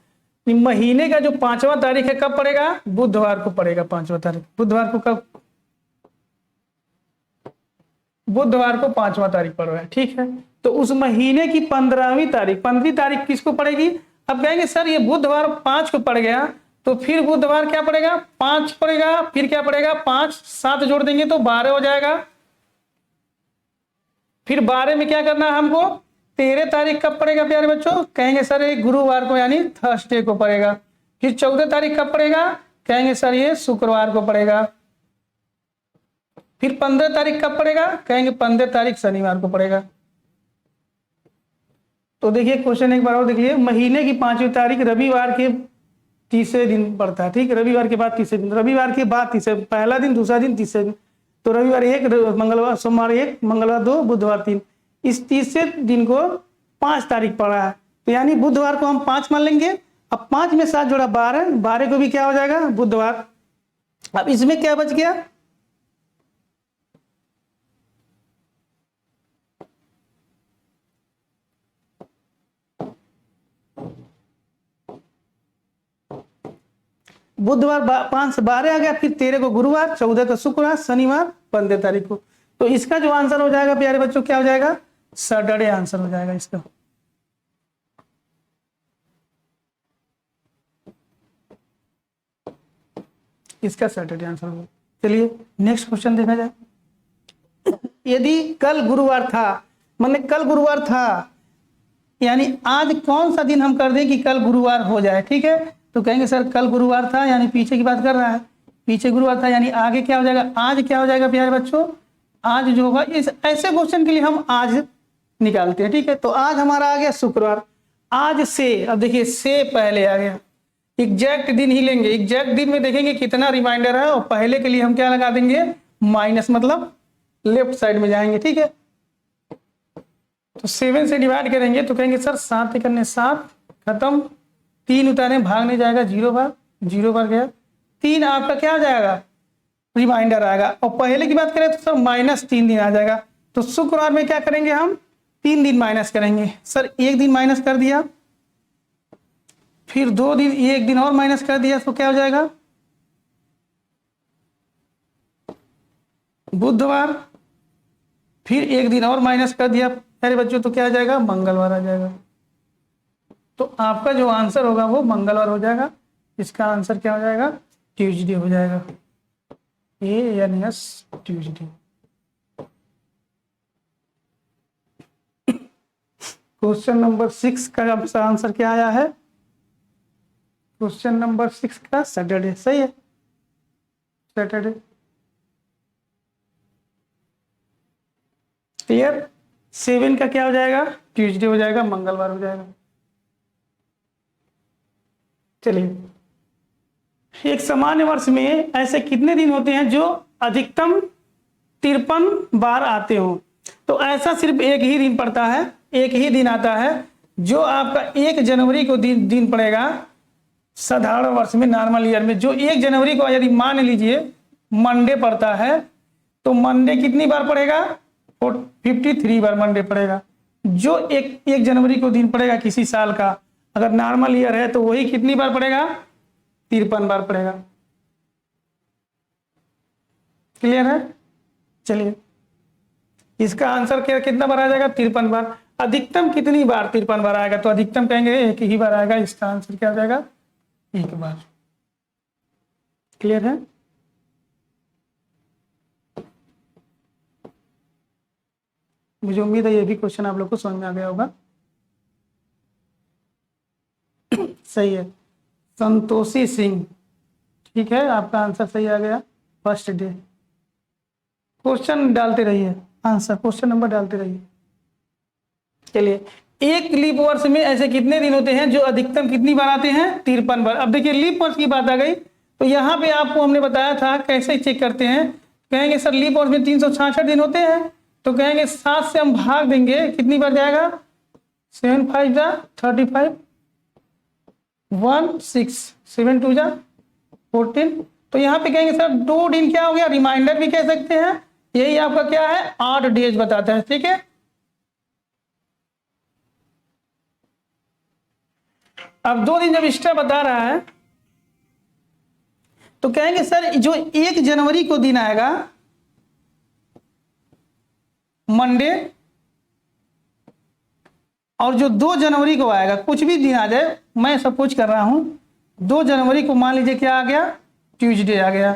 महीने का जो 5वां तारीख है कब पड़ेगा, बुधवार को पड़ेगा। 5वां तारीख बुधवार को, कब, बुधवार को 5वां तारीख पड़ रहा है, ठीक है। तो उस महीने की 15वीं तारीख किसको पड़ेगी। अब कहेंगे सर ये बुधवार 5 को पड़ गया, तो फिर बुधवार क्या पड़ेगा, 5 पड़ेगा, फिर क्या पड़ेगा 5, 7 जोड़ देंगे तो 12 हो जाएगा। फिर 12 में क्या करना है हमको, 13 तारीख कब पड़ेगा प्यारे बच्चों, कहेंगे सर ये गुरुवार को यानी थर्सडे को पड़ेगा। फिर 14 तारीख कब पड़ेगा, कहेंगे सर ये शुक्रवार को पड़ेगा। फिर 15 तारीख कब पड़ेगा, कहेंगे 15 तारीख शनिवार को पड़ेगा। तो देखिए क्वेश्चन एक बार और देखिए, महीने की 5वीं तारीख रविवार के तीसरे दिन पड़ता है, ठीक, रविवार के बाद तीसरे दिन, रविवार के बाद तीसरे, पहला दिन, दूसरा दिन, तीसरे दिन। तो रविवार 1, मंगलवार, सोमवार 1, मंगलवार 2, बुधवार 3, इस तीसरे दिन को 5 तारीख पड़ा है, तो यानी बुधवार को हम 5 मान लेंगे। अब 5 में 7 जोड़ा 12, 12 को भी क्या हो जाएगा, बुधवार। अब इसमें क्या बच गया, बुधवार 5 से 12 आ गया, फिर 13 को गुरुवार, 14 को शुक्रवार, शनिवार 15 तारीख को। तो इसका जो आंसर हो जाएगा प्यारे बच्चों क्या हो जाएगा, सैटरडे आंसर हो जाएगा इसका। इसका सैटरडे आंसर होगा। चलिए नेक्स्ट क्वेश्चन देखा जाए। यदि कल गुरुवार था, मतलब कल गुरुवार था, यानी आज कौन सा दिन हम कर दें कि कल गुरुवार हो जाए, ठीक है। तो कहेंगे सर कल गुरुवार था, यानी पीछे की बात कर रहा है, पीछे गुरुवार था, यानी आगे क्या हो जाएगा, आज क्या हो जाएगा प्यारे बच्चों, आज जो होगा, इस ऐसे क्वेश्चन के लिए हम आज निकालते हैं, ठीक है। तो आज हमारा आ गया शुक्रवार, आज से, अब देखिए से पहले आ गया, एग्जैक्ट दिन ही लेंगे, एग्जैक्ट दिन में देखेंगे कितना रिमाइंडर है, और पहले के लिए हम क्या लगा देंगे, माइनस, मतलब लेफ्ट साइड में जाएंगे, ठीक है। तो 7 से डिवाइड करेंगे तो कहेंगे सर 7 करने 7, खत्म, 3 उतारे भाग नहीं जाएगा, 0 बार गया, 3 आपका क्या आ जाएगा, रिमाइंडर आएगा। और पहले की बात करें तो सर -3 दिन आ जाएगा। तो शुक्रवार में क्या करेंगे हम, 3 दिन माइनस करेंगे, सर 1 दिन माइनस कर दिया, फिर 2 दिन, 1 दिन और माइनस कर दिया, तो क्या हो जाएगा, बुधवार, फिर 1 दिन और माइनस कर दिया अरे बच्चों, तो क्या आ जाएगा, मंगलवार आ जाएगा। तो आपका जो आंसर होगा वो मंगलवार हो जाएगा। इसका आंसर क्या हो जाएगा, ट्यूसडे हो जाएगा, ANS ट्यूसडे। क्वेश्चन नंबर 6 का आंसर क्या आया है, क्वेश्चन नंबर 6 का सैटरडे, सही है, सैटरडे। क्लियर। 7 का क्या हो जाएगा, ट्यूसडे हो जाएगा, मंगलवार हो जाएगा। चलिए, एक सामान्य वर्ष में ऐसे कितने दिन होते हैं जो अधिकतम 53 बार आते हो। तो ऐसा सिर्फ एक ही दिन पड़ता है, एक ही दिन आता है जो आपका 1 जनवरी को दिन पड़ेगा साधारण वर्ष में, नॉर्मल ईयर में। जो 1 जनवरी को यदि मान लीजिए मंडे पड़ता है, तो मंडे कितनी बार पड़ेगा, 53 बार मंडे पड़ेगा। जो 1 जनवरी को दिन पड़ेगा किसी साल का, अगर नॉर्मल ईयर है तो वही कितनी बार पड़ेगा, 53 बार पड़ेगा। क्लियर है। चलिए, इसका आंसर क्या, कितना बार आ जाएगा, 53 बार। अधिकतम कितनी बार 53 बार आएगा, तो अधिकतम कहेंगे 1 ही बार आएगा। इसका आंसर क्या हो जाएगा, 1 बार। क्लियर है। मुझे उम्मीद है ये भी क्वेश्चन आप लोग को समझ में आ गया होगा। सही है, संतोषी सिंह, ठीक है, आपका आंसर सही आ गया। First day. क्वेश्चन डालते रहिए, आंसर क्वेश्चन नंबर डालते रहिए। चलिए, एक लीप वर्ष में ऐसे कितने दिन होते हैं जो अधिकतम कितनी बार आते हैं? 53 बार। अब देखिए लीप वर्ष की बात आ गई, तो यहाँ पे आपको हमने बताया था कैसे चेक करते हैं। कहेंगे सर लीप वर्ष में 366 दिन होते हैं, तो कहेंगे 7 से हम भाग देंगे, कितनी बार जाएगा? 7 5 जा 35, 1 6 7 2 जा 14। तो यहाँ पे कहेंगे सर 2 दिन क्या हो गया? रिमाइंडर भी कह सकते हैं। यही आपका क्या है? 8 डेज बताता है, ठीक है। अब 2 दिन जब एक्स्ट्रा बता रहा है, तो कहेंगे सर जो 1 जनवरी को दिन आएगा मंडे, और जो 2 जनवरी को आएगा, कुछ भी दिन आ जाए, मैं सपोज कर रहा हूं 2 जनवरी को मान लीजिए क्या आ गया? ट्यूसडे आ गया।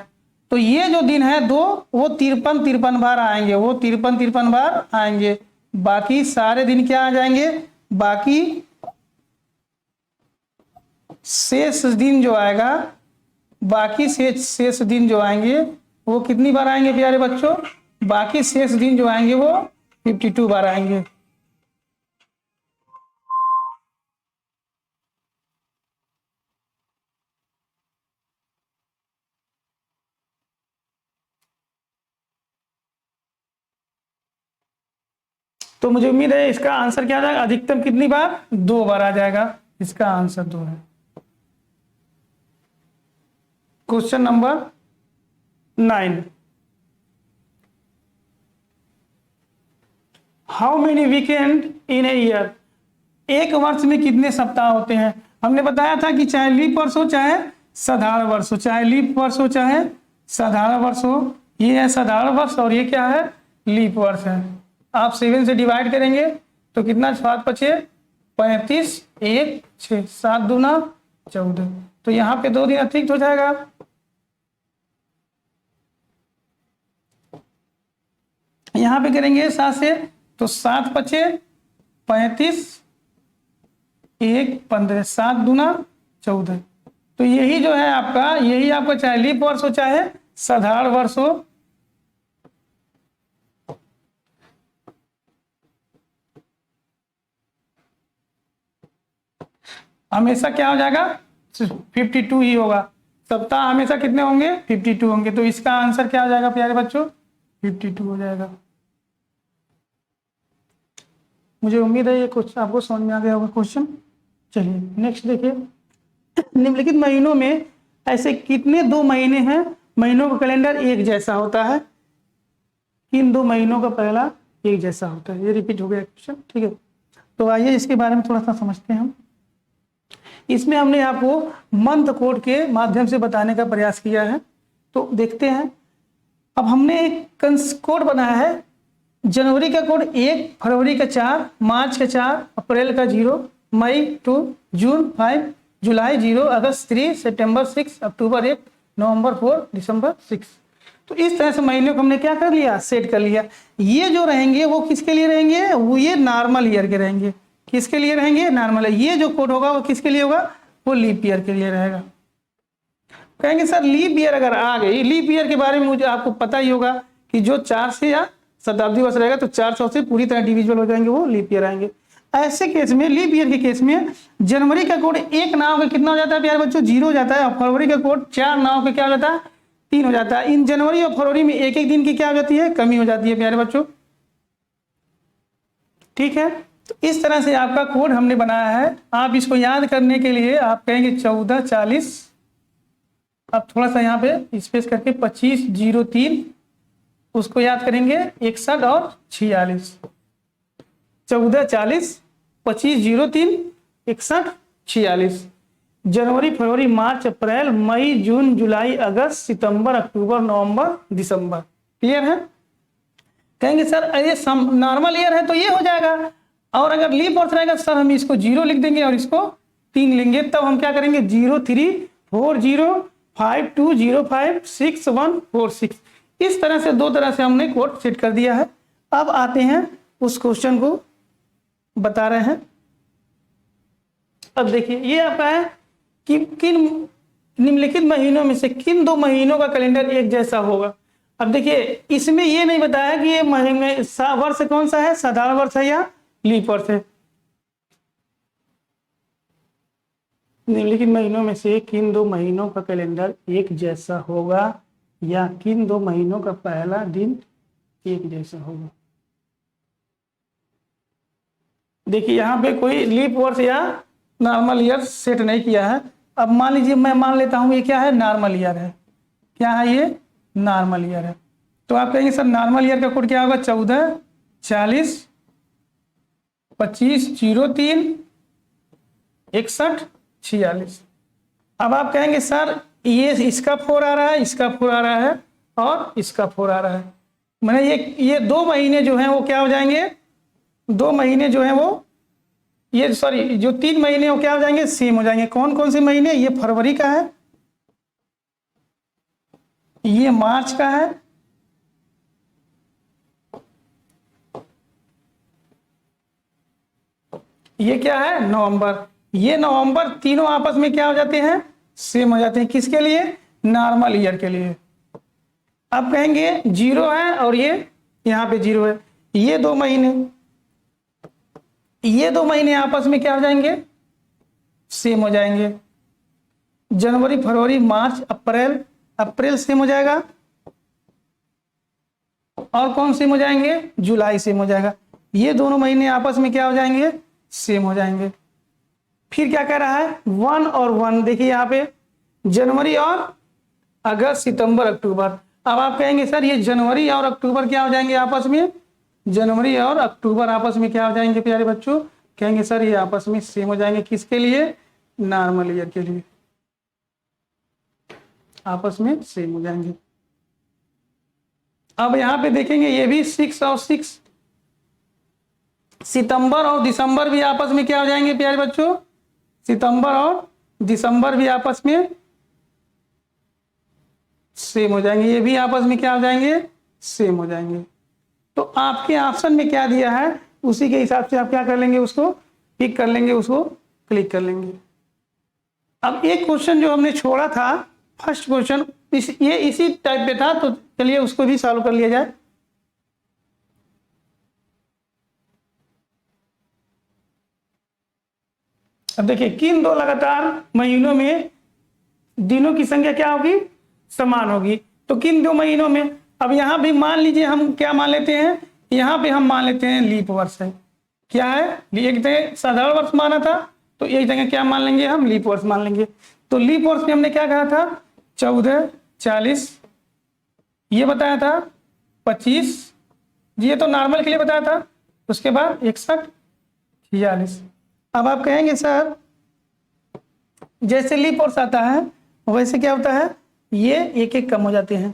तो ये जो दिन है 2, वो 53 बार आएंगे, वो 53 बार आएंगे। बाकी सारे दिन क्या आ जाएंगे? बाकी शेष दिन जो आएगा, बाकी शेष दिन जो आएंगे वो कितनी बार आएंगे प्यारे बच्चों? बाकी शेष दिन जो आएंगे वो 52 बार आएंगे। तो मुझे उम्मीद है इसका आंसर क्या आ जाएगा? अधिकतम कितनी बार? 2 बार आ जाएगा। इसका आंसर 2 है। Question number 9, how many weekend in a year? एक वर्ष में कितने सप्ताह होते हैं? हमने बताया था कि चाहे लीप वर्ष हो चाहे साधारण वर्ष हो, चाहे लीप वर्ष हो चाहे साधारण वर्ष हो, ये है साधारण वर्ष और ये क्या है? लीप वर्ष है। आप 7 से डिवाइड करेंगे तो कितना? 7 5 35, 1 6 7 दूना 14। तो यहाँ पे 2 दिन अतिरिक्त हो जाएगा। यहाँ पे करेंगे 7 से, तो 7 5 35, 1 15, 7 दूना 14। तो यही जो है आपका, यही आपका चाहे लीप वर्ष हो चाहे साधारण वर्ष हो, हमेशा क्या हो जाएगा? 52 ही होगा। सप्ताह हमेशा कितने होंगे? 52 होंगे। तो इसका आंसर क्या हो जाएगा प्यारे बच्चों? 52 हो जाएगा। मुझे उम्मीद है ये कुछ आपको समझ में आ गया होगा क्वेश्चन। चलिए नेक्स्ट देखिए, निम्नलिखित महीनों में ऐसे कितने 2 महीने हैं महीनों का कैलेंडर एक जैसा होता है? किन 2 महीनों का पहला एक जैसा होता है? ये रिपीट हो गया क्वेश्चन, ठीक है। तो आइए इसके बारे में थोड़ा सा समझते हैं हम। इसमें हमने आपको मंथ कोड के माध्यम से बताने का प्रयास किया है, तो देखते हैं। अब हमने एक कोड बनाया है। जनवरी का कोड 1, फरवरी का 4, मार्च का 4, अप्रैल का 0, मई 2, जून 5, जुलाई 0, अगस्त 3, सितंबर 6, अक्टूबर 1, नवंबर 4, दिसंबर 6। तो इस तरह से महीनों को हमने क्या कर लिया? सेट कर लिया। ये जो रहेंगे वो किसके लिए रहेंगे? वो ये नॉर्मल ईयर के रहेंगे। किसके लिए रहेंगे? नॉर्मल। ये जो कोड होगा वो किसके लिए होगा? वो लीप ईयर के लिए रहेगा। कहेंगे सर लीप ईयर अगर आ गई, लीप ईयर के बारे में मुझे आपको पता ही होगा कि जो 4 से या शताब्दी वर्ष रहेगा तो 400 से पूरी तरह डिविजिबल हो जाएंगे, वो लीप ईयर आएंगे। ऐसे केस में, लीप ईयर के केस में, जनवरी का कोड 1 ना होकर कितना हो जाता है प्यारे बच्चों? 0 हो जाता है। और फरवरी का कोड 4 ना होकर क्या हो जाता है? 3 हो जाता है। इन जनवरी और फरवरी में एक दिन की क्या हो जाती है? कमी हो जाती है प्यारे बच्चों, ठीक है। तो इस तरह से आपका कोड हमने बनाया है। आप इसको याद करने के लिए आप कहेंगे 1440, अब थोड़ा सा यहाँ पे स्पेस करके 2503, उसको याद करेंगे 61 और 46। 1440, 2503, 61, 46। जनवरी, फरवरी, मार्च, अप्रैल, मई, जून, जुलाई, अगस्त, सितंबर, अक्टूबर, नवंबर, दिसंबर। क्लियर है? कहेंगे सर ये नॉर्मल ईयर है तो ये हो जाएगा, और अगर लीप वर्ष रहेगा सर हम इसको 0 लिख देंगे और इसको 3 लेंगे। तब हम क्या करेंगे? 034052056146। इस तरह से 2 तरह से हमने कोड सेट कर दिया है। अब आते हैं उस क्वेश्चन को बता रहे हैं। अब देखिए ये आपका है कि किन निम्नलिखित महीनों में से किन 2 महीनों का कैलेंडर एक जैसा होगा। अब देखिए इसमें ये नहीं बताया कि ये महीने वर्ष कौन सा है, साधारण वर्ष है या लीप वर्ष है। निम्नलिखित महीनों में से किन 2 महीनों का कैलेंडर एक जैसा होगा या किन 2 महीनों का पहला दिन एक जैसा होगा। देखिए यहाँ पे कोई लीप वर्ष या नॉर्मल ईयर सेट नहीं किया है। अब मान लीजिए मैं मान लेता हूँ ये क्या है, नॉर्मल ईयर है। क्या है ये, नॉर्मल ईयर है। तो आप कहेंगे सर नॉर्मल ईयर का कोड क्या होगा, 14 40 25 03 61 46। अब आप कहेंगे सर ये इसका 4 आ रहा है, इसका 4 आ रहा है और इसका 4 आ रहा है। मैंने ये 2 महीने जो हैं वो क्या हो जाएंगे, 2 महीने जो हैं वो ये सॉरी जो 3 महीने वो क्या हो जाएंगे, सेम हो जाएंगे। कौन कौन से महीने, ये फरवरी का है, ये मार्च का है, ये क्या है, नवंबर। ये नवंबर तीनों आपस में क्या हो जाते हैं, सेम हो जाते हैं। किसके लिए, नॉर्मल ईयर के लिए। आप कहेंगे 0 है और ये यहाँ पे 0 है। ये 2 महीने आपस में क्या हो जाएंगे, सेम हो जाएंगे। जनवरी फरवरी मार्च अप्रैल सेम हो जाएगा। और कौन सेम हो जाएंगे, जुलाई सेम हो जाएगा। ये दोनों महीने आपस में क्या हो जाएंगे, सेम हो जाएंगे। फिर क्या कह रहा है, 1 और 1। देखिए यहाँ पे जनवरी और अगस्त सितंबर अक्टूबर। अब आप कहेंगे सर ये जनवरी और अक्टूबर क्या हो जाएंगे आपस में, जनवरी और अक्टूबर आपस में क्या हो जाएंगे प्यारे बच्चों, कहेंगे सर ये आपस में सेम हो जाएंगे। किसके लिए, नॉर्मल ईयर के लिए, आपस में सेम हो जाएंगे। अब यहां पे देखेंगे ये भी 6 और 6, सितंबर और दिसंबर भी आपस में क्या हो जाएंगे प्यारे बच्चों, सितंबर और दिसंबर भी आपस में सेम हो जाएंगे। ये भी आपस में क्या हो जाएंगे, सेम हो जाएंगे। तो आपके ऑप्शन में क्या दिया है उसी के हिसाब से आप क्या कर लेंगे, उसको पिक कर लेंगे, उसको क्लिक कर लेंगे। अब एक क्वेश्चन जो हमने छोड़ा था, फर्स्ट क्वेश्चन, ये इसी टाइप पे था, तो चलिए उसको भी सॉल्व कर लिया जाए। अब देखिए किन 2 लगातार महीनों में दिनों की संख्या क्या होगी, समान होगी। तो किन 2 महीनों में, अब यहां भी मान लीजिए हम क्या मान लेते हैं, यहां पे हम मान लेते हैं लीप वर्ष है। क्या है, एक जगह साधारण वर्ष माना था, तो एक जगह क्या मान लेंगे, हम लीप वर्ष मान लेंगे। तो लीप वर्ष में हमने क्या कहा था, 14 40, ये बताया था 25, ये तो नॉर्मल के लिए बताया था, उसके बाद 61 46। अब आप कहेंगे सर जैसे लीप वर्ष आता है वैसे क्या होता है, ये एक एक कम हो जाते हैं।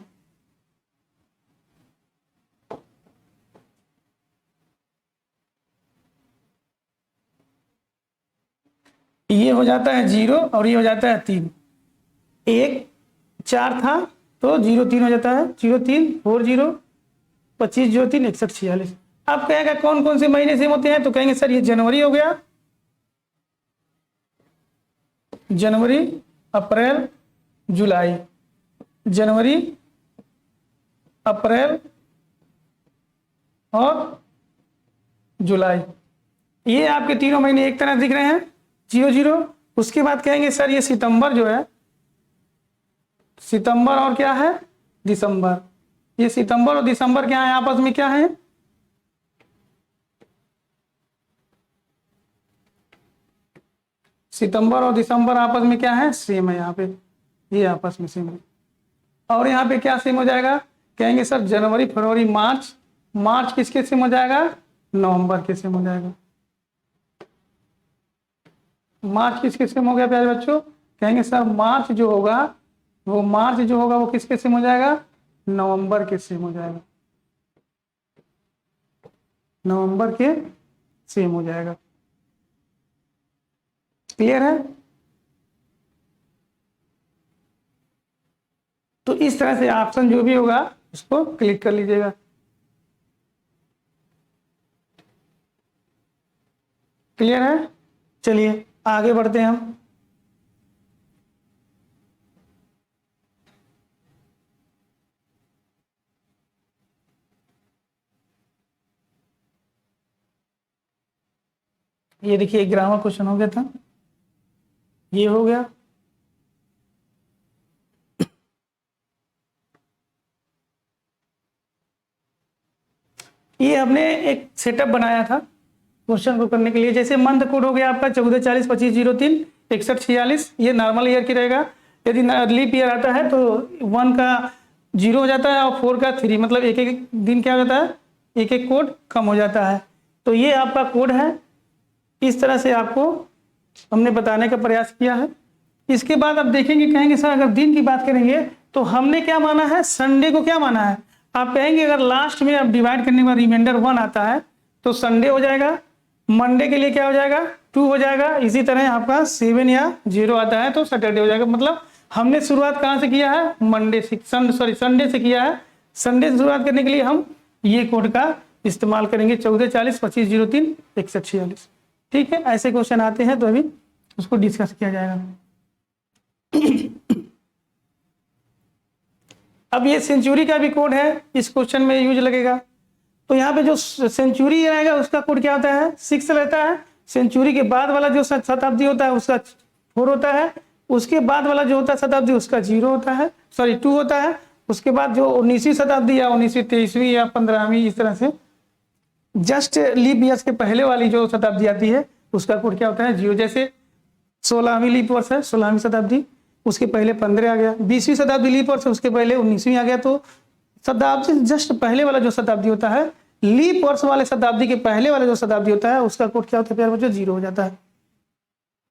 ये हो जाता है 0 और ये हो जाता है 3। 1 4 था तो 0 3 हो जाता है, 0 3 4 0 25 0 3 61 46। आप कहेगा कौन कौन से महीने सेम होते हैं, तो कहेंगे सर ये जनवरी हो गया, जनवरी अप्रैल जुलाई, जनवरी अप्रैल और जुलाई। ये आपके तीनों महीने एक तरह दिख रहे हैं, 0 0। उसके बाद कहेंगे सर ये सितंबर जो है, सितंबर और क्या है, दिसंबर। ये सितंबर और दिसंबर क्या है, आपस में क्या है, सितंबर और दिसंबर आपस में क्या है, सेम है। यहाँ पे ये आपस में सेम है। और यहाँ पे क्या सेम हो जाएगा, कहेंगे सर जनवरी फरवरी मार्च, मार्च किसके सेम हो जाएगा, नवंबर के सेम हो जाएगा। मार्च किसके सेम हो गया प्यारे बच्चों, कहेंगे सर मार्च जो होगा वो किसके सेम हो जाएगा, नवंबर के सेम हो जाएगा, नवंबर के सेम हो जाएगा। क्लियर है। तो इस तरह से ऑप्शन जो भी होगा उसको क्लिक कर लीजिएगा। क्लियर है? चलिए आगे बढ़ते हैं हम। ये देखिए ग्रामर क्वेश्चन हो गया था, ये हो गया। ये हमने एक सेटअप बनाया था क्वेश्चन को करने के लिए। जैसे मंथ कोड हो गया आपका 14 40 25 03 61 46, ये नॉर्मल ईयर की रहेगा। यदि लीप ईयर आता है तो 1 का 0 हो जाता है और 4 का 3, मतलब एक एक दिन क्या हो जाता है, एक एक कोड कम हो जाता है। तो ये आपका कोड है, इस तरह से आपको हमने बताने का प्रयास किया है। इसके बाद आप देखेंगे, कहेंगे सर अगर दिन की बात करेंगे तो हमने क्या माना है, संडे को क्या माना है। आप कहेंगे अगर लास्ट में आप डिवाइड करने के बाद रिमाइंडर 1 आता है तो संडे हो जाएगा, मंडे के लिए क्या हो जाएगा 2 हो जाएगा, इसी तरह आपका 7 या 0 आता है तो सैटरडे हो जाएगा। मतलब हमने शुरुआत कहाँ से किया है, संडे से किया है। संडे से शुरुआत करने के लिए हम ये कोड का इस्तेमाल करेंगे 14 40 25 03 61 46। ठीक है, ऐसे क्वेश्चन आते हैं तो अभी उसको डिस्कस किया जाएगा। अब ये सेंचुरी का भी कोड है, इस क्वेश्चन में यूज लगेगा। तो यहाँ पे जो सेंचुरी आएगा उसका कोड क्या होता है, 6 रहता है। सेंचुरी के बाद वाला जो शताब्दी होता है उसका 4 होता है। उसके बाद वाला जो होता है शताब्दी उसका 0 होता है, 2 होता है। उसके बाद जो 19वीं शताब्दी या 19वीं 23वीं या 15वीं, इस तरह से जस्ट लीप ईयर्स के पहले वाली जो शताब्दी आती है उसका कोड क्या होता है, 0। जैसे 16वीं लीप वर्ष है, 16वीं शताब्दी, उसके पहले 15 आ गया। 20वीं शताब्दी लीप वर्ष है, उसके पहले 19वीं आ गया। तो शताब्दी जस्ट पहले वाला जो शताब्दी होता है, लीप वर्ष वाले शताब्दी के पहले वाला जो शताब्दी होता है उसका कोड क्या होता है प्यारे बच्चों, 0 हो जाता है।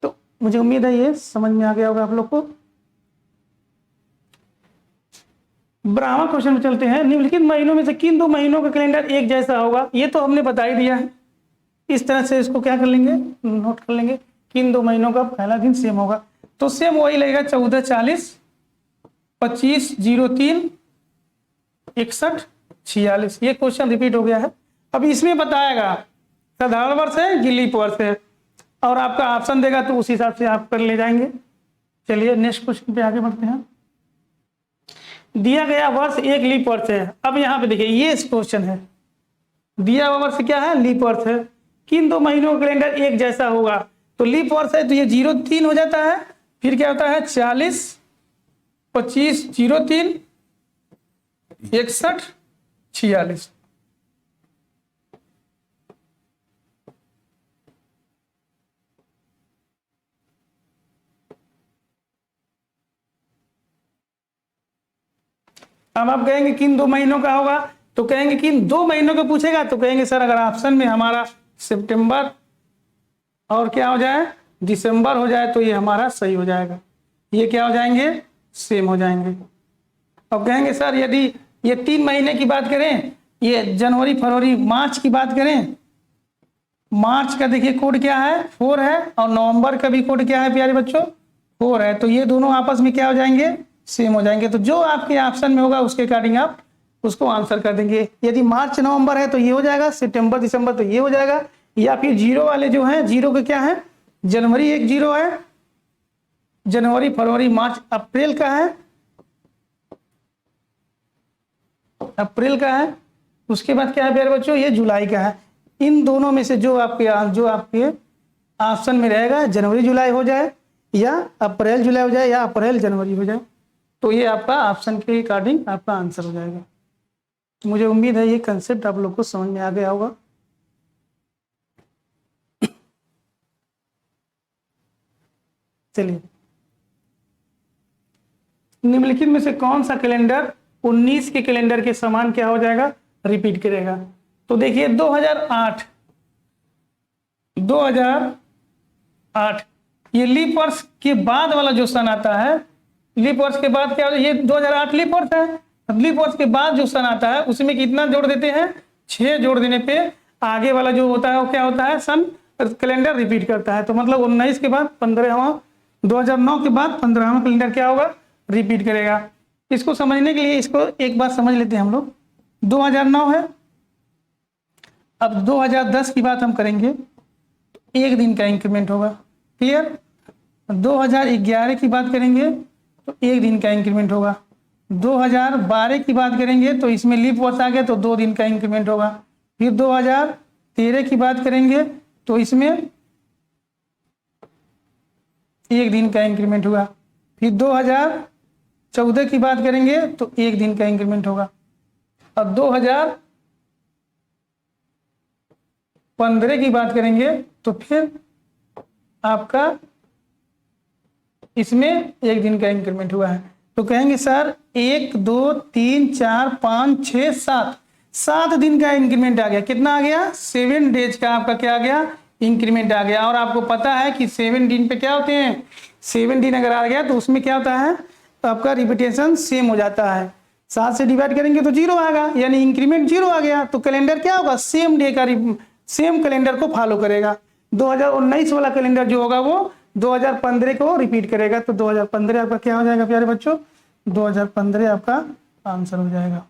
तो मुझे उम्मीद है ये समझ में आ गया होगा आप लोग को। ब्राह्मण क्वेश्चन में चलते हैं। निम्नलिखित महीनों में से किन 2 महीनों का कैलेंडर एक जैसा होगा। ये तो हमने बता ही दिया है, इस तरह से इसको क्या कर लेंगे, नोट कर लेंगे। किन 2 महीनों का पहला दिन सेम होगा, तो सेम वही लगेगा 14 40 25 03 61 46। ये क्वेश्चन रिपीट हो गया है। अब इसमें बताएगा साधारण वर्ष है कि लीप वर्ष है, और आपका ऑप्शन देगा तो उस हिसाब से आप कर ले जाएंगे। चलिए नेक्स्ट क्वेश्चन पे आगे बढ़ते हैं। दिया गया वर्ष एक लीप वर्ष है। अब यहाँ पे देखिए ये क्वेश्चन है, दिया हुआ वर्ष क्या है, लीप वर्ष है। किन 2 महीनों का कैलेंडर एक जैसा होगा, तो लीप वर्ष है तो ये 03 हो जाता है। फिर क्या होता है 40 25 03 61 46। अब आप कहेंगे किन 2 महीनों का होगा, तो कहेंगे किन 2 महीनों का पूछेगा तो कहेंगे सर अगर ऑप्शन में हमारा सितंबर और क्या हो जाए दिसंबर हो जाए तो ये हमारा सही हो जाएगा, ये क्या हो जाएंगे, सेम हो जाएंगे। अब कहेंगे सर यदि ये 3 महीने की बात करें, ये जनवरी फरवरी मार्च की बात करें, मार्च का देखिए कोड क्या है 4 है, और नवंबर का भी कोड क्या है प्यारे बच्चों 4 है। तो ये दोनों आपस में क्या हो जाएंगे, सेम हो जाएंगे। तो जो आपके ऑप्शन में होगा उसके अकॉर्डिंग आप उसको आंसर कर देंगे। यदि मार्च नवंबर है तो ये हो जाएगा, सितंबर दिसंबर तो ये हो जाएगा, या फिर 0 वाले जो हैं 0 का क्या है, जनवरी 1 0 है, जनवरी फरवरी मार्च अप्रैल का है, अप्रैल का है। उसके बाद क्या है प्यारे बच्चों, ये जुलाई का है। इन दोनों में से जो आपके ऑप्शन में रहेगा, जनवरी जुलाई हो जाए या अप्रैल जुलाई हो जाए या अप्रैल जनवरी हो जाए, तो ये आपका ऑप्शन के अकॉर्डिंग आपका आंसर हो जाएगा। मुझे उम्मीद है ये कंसेप्ट आप लोग को समझ में आ गया होगा। चलिए, निम्नलिखित में से कौन सा कैलेंडर 19 के कैलेंडर के समान क्या हो जाएगा, रिपीट करेगा। तो देखिए 2008 ये लीप वर्ष के बाद वाला जो सन आता है, लीप वर्ष के बाद क्या हो, ये 2008 लीप वर्ष है। लीप वर्ष के बाद जो सन आता है उसमें कितना जोड़ देते हैं, 6 जोड़ देने पे आगे वाला जो होता है वो क्या होता है, सन कैलेंडर रिपीट करता है। तो मतलब 19 के बाद 15वां, 2009 के बाद 15वां कैलेंडर क्या होगा, रिपीट करेगा। इसको समझने के लिए इसको एक बात समझ लेते हैं हम लोग। 2009 है, अब 2010 की बात हम करेंगे। 1 दिन का इंक्रीमेंट होगा। क्लियर? 2011 की बात करेंगे तो 1 दिन का इंक्रीमेंट होगा। 2012 की बात करेंगे तो इसमें लीप वर्ष आ गया तो 2 दिन का इंक्रीमेंट होगा। फिर 2013 की बात करेंगे तो इसमें 1 दिन का इंक्रीमेंट हुआ। फिर 2014 की बात करेंगे तो 1 दिन का इंक्रीमेंट होगा। और 2015 की बात करेंगे तो फिर आपका इसमें 1 दिन का इंक्रीमेंट हुआ है। तो कहेंगे सर 1 2 3 4 5 6 7 दिन का इंक्रीमेंट आ गया। कितना आ गया? 7 डेज का आपका क्या आ गया? इंक्रीमेंट आ गया। और आपको पता है कि 7 दिन पे क्या होते हैं? 7 दिन अगर आ गया तो उसमें क्या होता है? तो आपका रिपीटेशन सेम हो जाता है। 7 से डिवाइड करेंगे तो 0 आएगा, यानी इंक्रीमेंट 0 आ गया। तो कैलेंडर क्या होगा? सेम डे का सेम कैलेंडर को फॉलो करेगा। 2019 वाला कैलेंडर जो होगा वो 2015 को रिपीट करेगा। तो 2015 आपका क्या हो जाएगा प्यारे बच्चों? 2015 आपका आंसर हो जाएगा।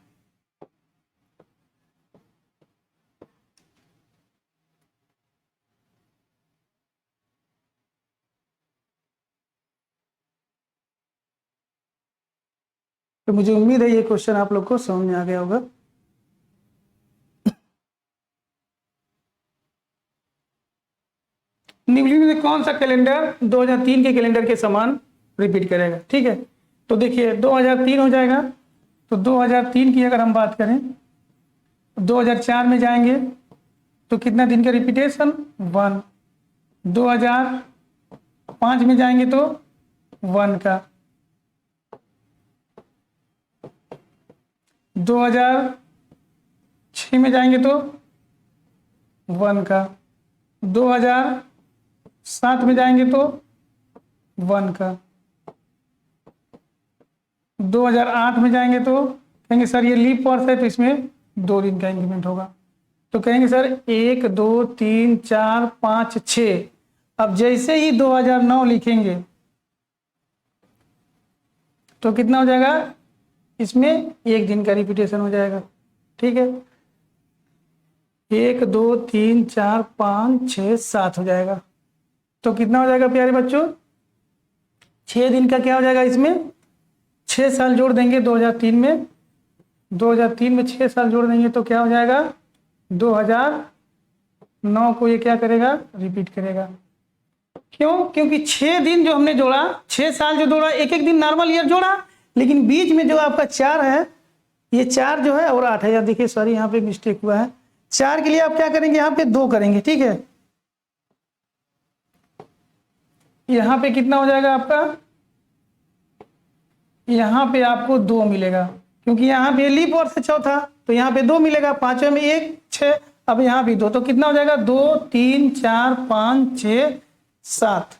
तो मुझे उम्मीद है ये क्वेश्चन आप लोग को समझ में आ गया होगा। निम्नलिखित में कौन सा कैलेंडर 2003 के कैलेंडर के समान रिपीट करेगा? ठीक है, तो देखिए 2003 हो जाएगा। तो 2003 की अगर हम बात करें 2004 में जाएंगे तो कितना दिन का रिपीटेशन? 1। 2005 में जाएंगे तो 1 का। 2006 में जाएंगे तो 1 का। 2007 में जाएंगे तो 1 का। 2008 में जाएंगे तो कहेंगे सर ये लीप वर्ष है तो इसमें 2 दिन का इंक्रीमेंट होगा। तो कहेंगे सर 1 2 3 4 5 6। अब जैसे ही 2009 लिखेंगे तो कितना हो जाएगा? इसमें 1 दिन का रिपीटेशन हो जाएगा। ठीक है, 1 2 3 4 5 6 7 हो जाएगा। तो कितना हो जाएगा प्यारे बच्चों? 6 दिन का क्या हो जाएगा? इसमें 6 साल जोड़ देंगे 2003 में। 2003 में 6 साल जोड़ देंगे तो क्या हो जाएगा? 2009 को ये क्या करेगा? रिपीट करेगा। क्यों? क्योंकि 6 दिन जो हमने जोड़ा, 6 साल जो जोड़ा, एक एक दिन नॉर्मल ईयर जोड़ा, लेकिन बीच में जो आपका 4 है, ये 4 जो है और 8 है। यार देखिए सॉरी यहाँ पे मिस्टेक हुआ है। 4 के लिए आप क्या करेंगे? यहाँ पे 2 करेंगे। ठीक है, यहाँ पे कितना हो जाएगा आपका? यहाँ पे आपको 2 मिलेगा, क्योंकि यहाँ पे लीप वर्ष है चौथा, तो यहाँ पे 2 मिलेगा। 5वें में 1 6, अब यहाँ भी 2, तो कितना हो जाएगा? 2 3 4 5 6 7।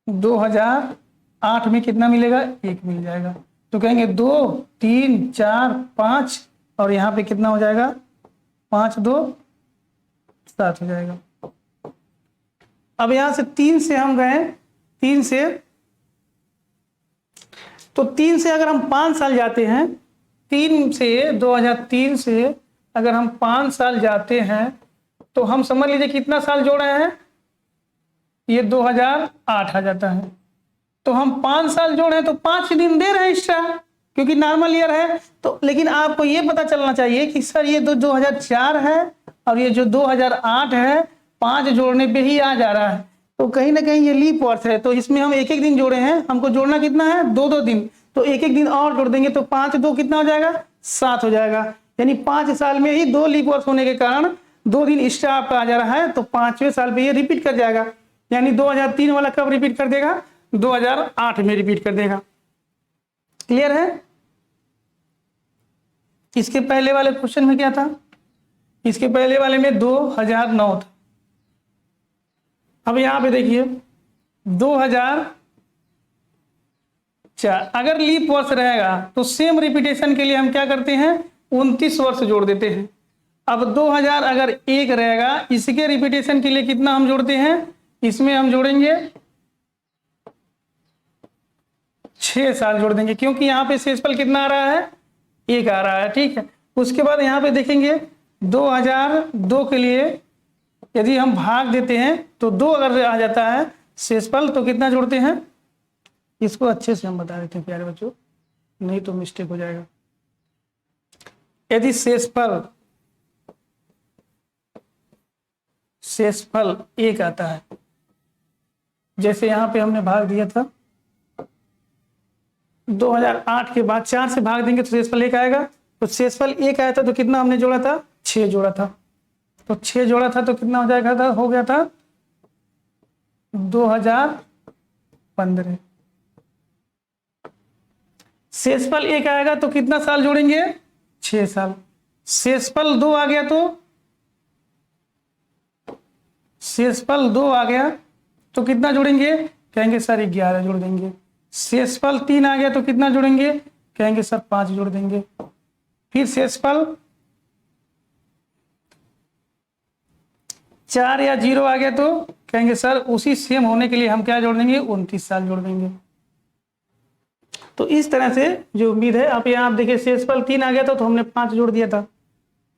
दो 2008 में कितना मिलेगा? 1 मिल जाएगा। तो कहेंगे 2 3 4 5 और यहाँ पे कितना हो जाएगा? 5 2 7 हो जाएगा। अब यहाँ से 3 से हम गए, 3 से, तो 3 से अगर हम 5 साल जाते हैं, 3 से 2003 से अगर हम 5 साल जाते हैं तो हम समझ लीजिए कितना साल जोड़े हैं? ये 2008 आ जाता है। तो हम 5 साल जोड़े हैं तो 5 दिन दे रहे हैं एक्स्ट्रा, क्योंकि नॉर्मल ईयर है। तो लेकिन आपको ये पता चलना चाहिए कि सर ये 2004 है और ये जो 2008 है 5 जोड़ने पे ही आ जा रहा है, तो कहीं ना कहीं ये लीप वर्ष है। तो इसमें हम एक एक दिन जोड़े हैं, हमको जोड़ना कितना है? 2 दिन। तो एक एक दिन और जोड़ देंगे तो 5 2 कितना हो जाएगा? 7 हो जाएगा। यानी 5 साल में ही 2 लीप वर्ष होने के कारण 2 दिन एक्स्ट्रा आपका आ जा रहा है। तो 5वें साल पे ये रिपीट कर जाएगा। यानी 2003 वाला कब रिपीट कर देगा? 2008 में रिपीट कर देगा। क्लियर है? इसके पहले वाले क्वेश्चन में क्या था? इसके पहले वाले में 2009 था। अब यहां पे देखिए 2004, अगर लीप वर्ष रहेगा तो सेम रिपीटेशन के लिए हम क्या करते हैं? 29 वर्ष जोड़ देते हैं। अब 2000 अगर 1 रहेगा, इसके रिपीटेशन के लिए कितना हम जोड़ते हैं? इसमें हम जोड़ेंगे 6 साल जोड़ देंगे, क्योंकि यहाँ पे शेषफल कितना आ रहा है, 1 आ रहा है। ठीक है, उसके बाद यहाँ पे देखेंगे 2002 के लिए यदि हम भाग देते हैं तो 2 अगर आ जाता है शेषफल तो कितना जोड़ते हैं, इसको अच्छे से हम बता देते हैं प्यारे बच्चों, नहीं तो मिस्टेक हो जाएगा। यदि शेषफल 1 आता है, जैसे यहाँ पे हमने भाग दिया था 2008 के बाद 4 से भाग देंगे तो शेषफल 1 आएगा। तो शेषफल 1 आया था तो कितना हमने जोड़ा था, 6 जोड़ा था। तो 6 जोड़ा था तो कितना हो जाएगा था, हो गया था 2015। शेषफल 1 आएगा तो कितना साल जोड़ेंगे, 6 साल। शेषफल 2 आ गया तो शेषफल 2 आ गया तो कितना जोड़ेंगे, कहेंगे सर 11 जोड़ देंगे। शेषफल 3 आ गया तो कितना जोड़ेंगे, कहेंगे सर 5 जोड़ देंगे। फिर शेषफल 4 या 0 आ गया तो कहेंगे सर उसी सेम होने के लिए हम क्या जोड़ देंगे, 29 साल जोड़ देंगे। तो इस तरह से जो उम्मीद है, आप यहाँ आप देखिए शेषफल 3 आ गया था तो हमने 5 जोड़ दिया था।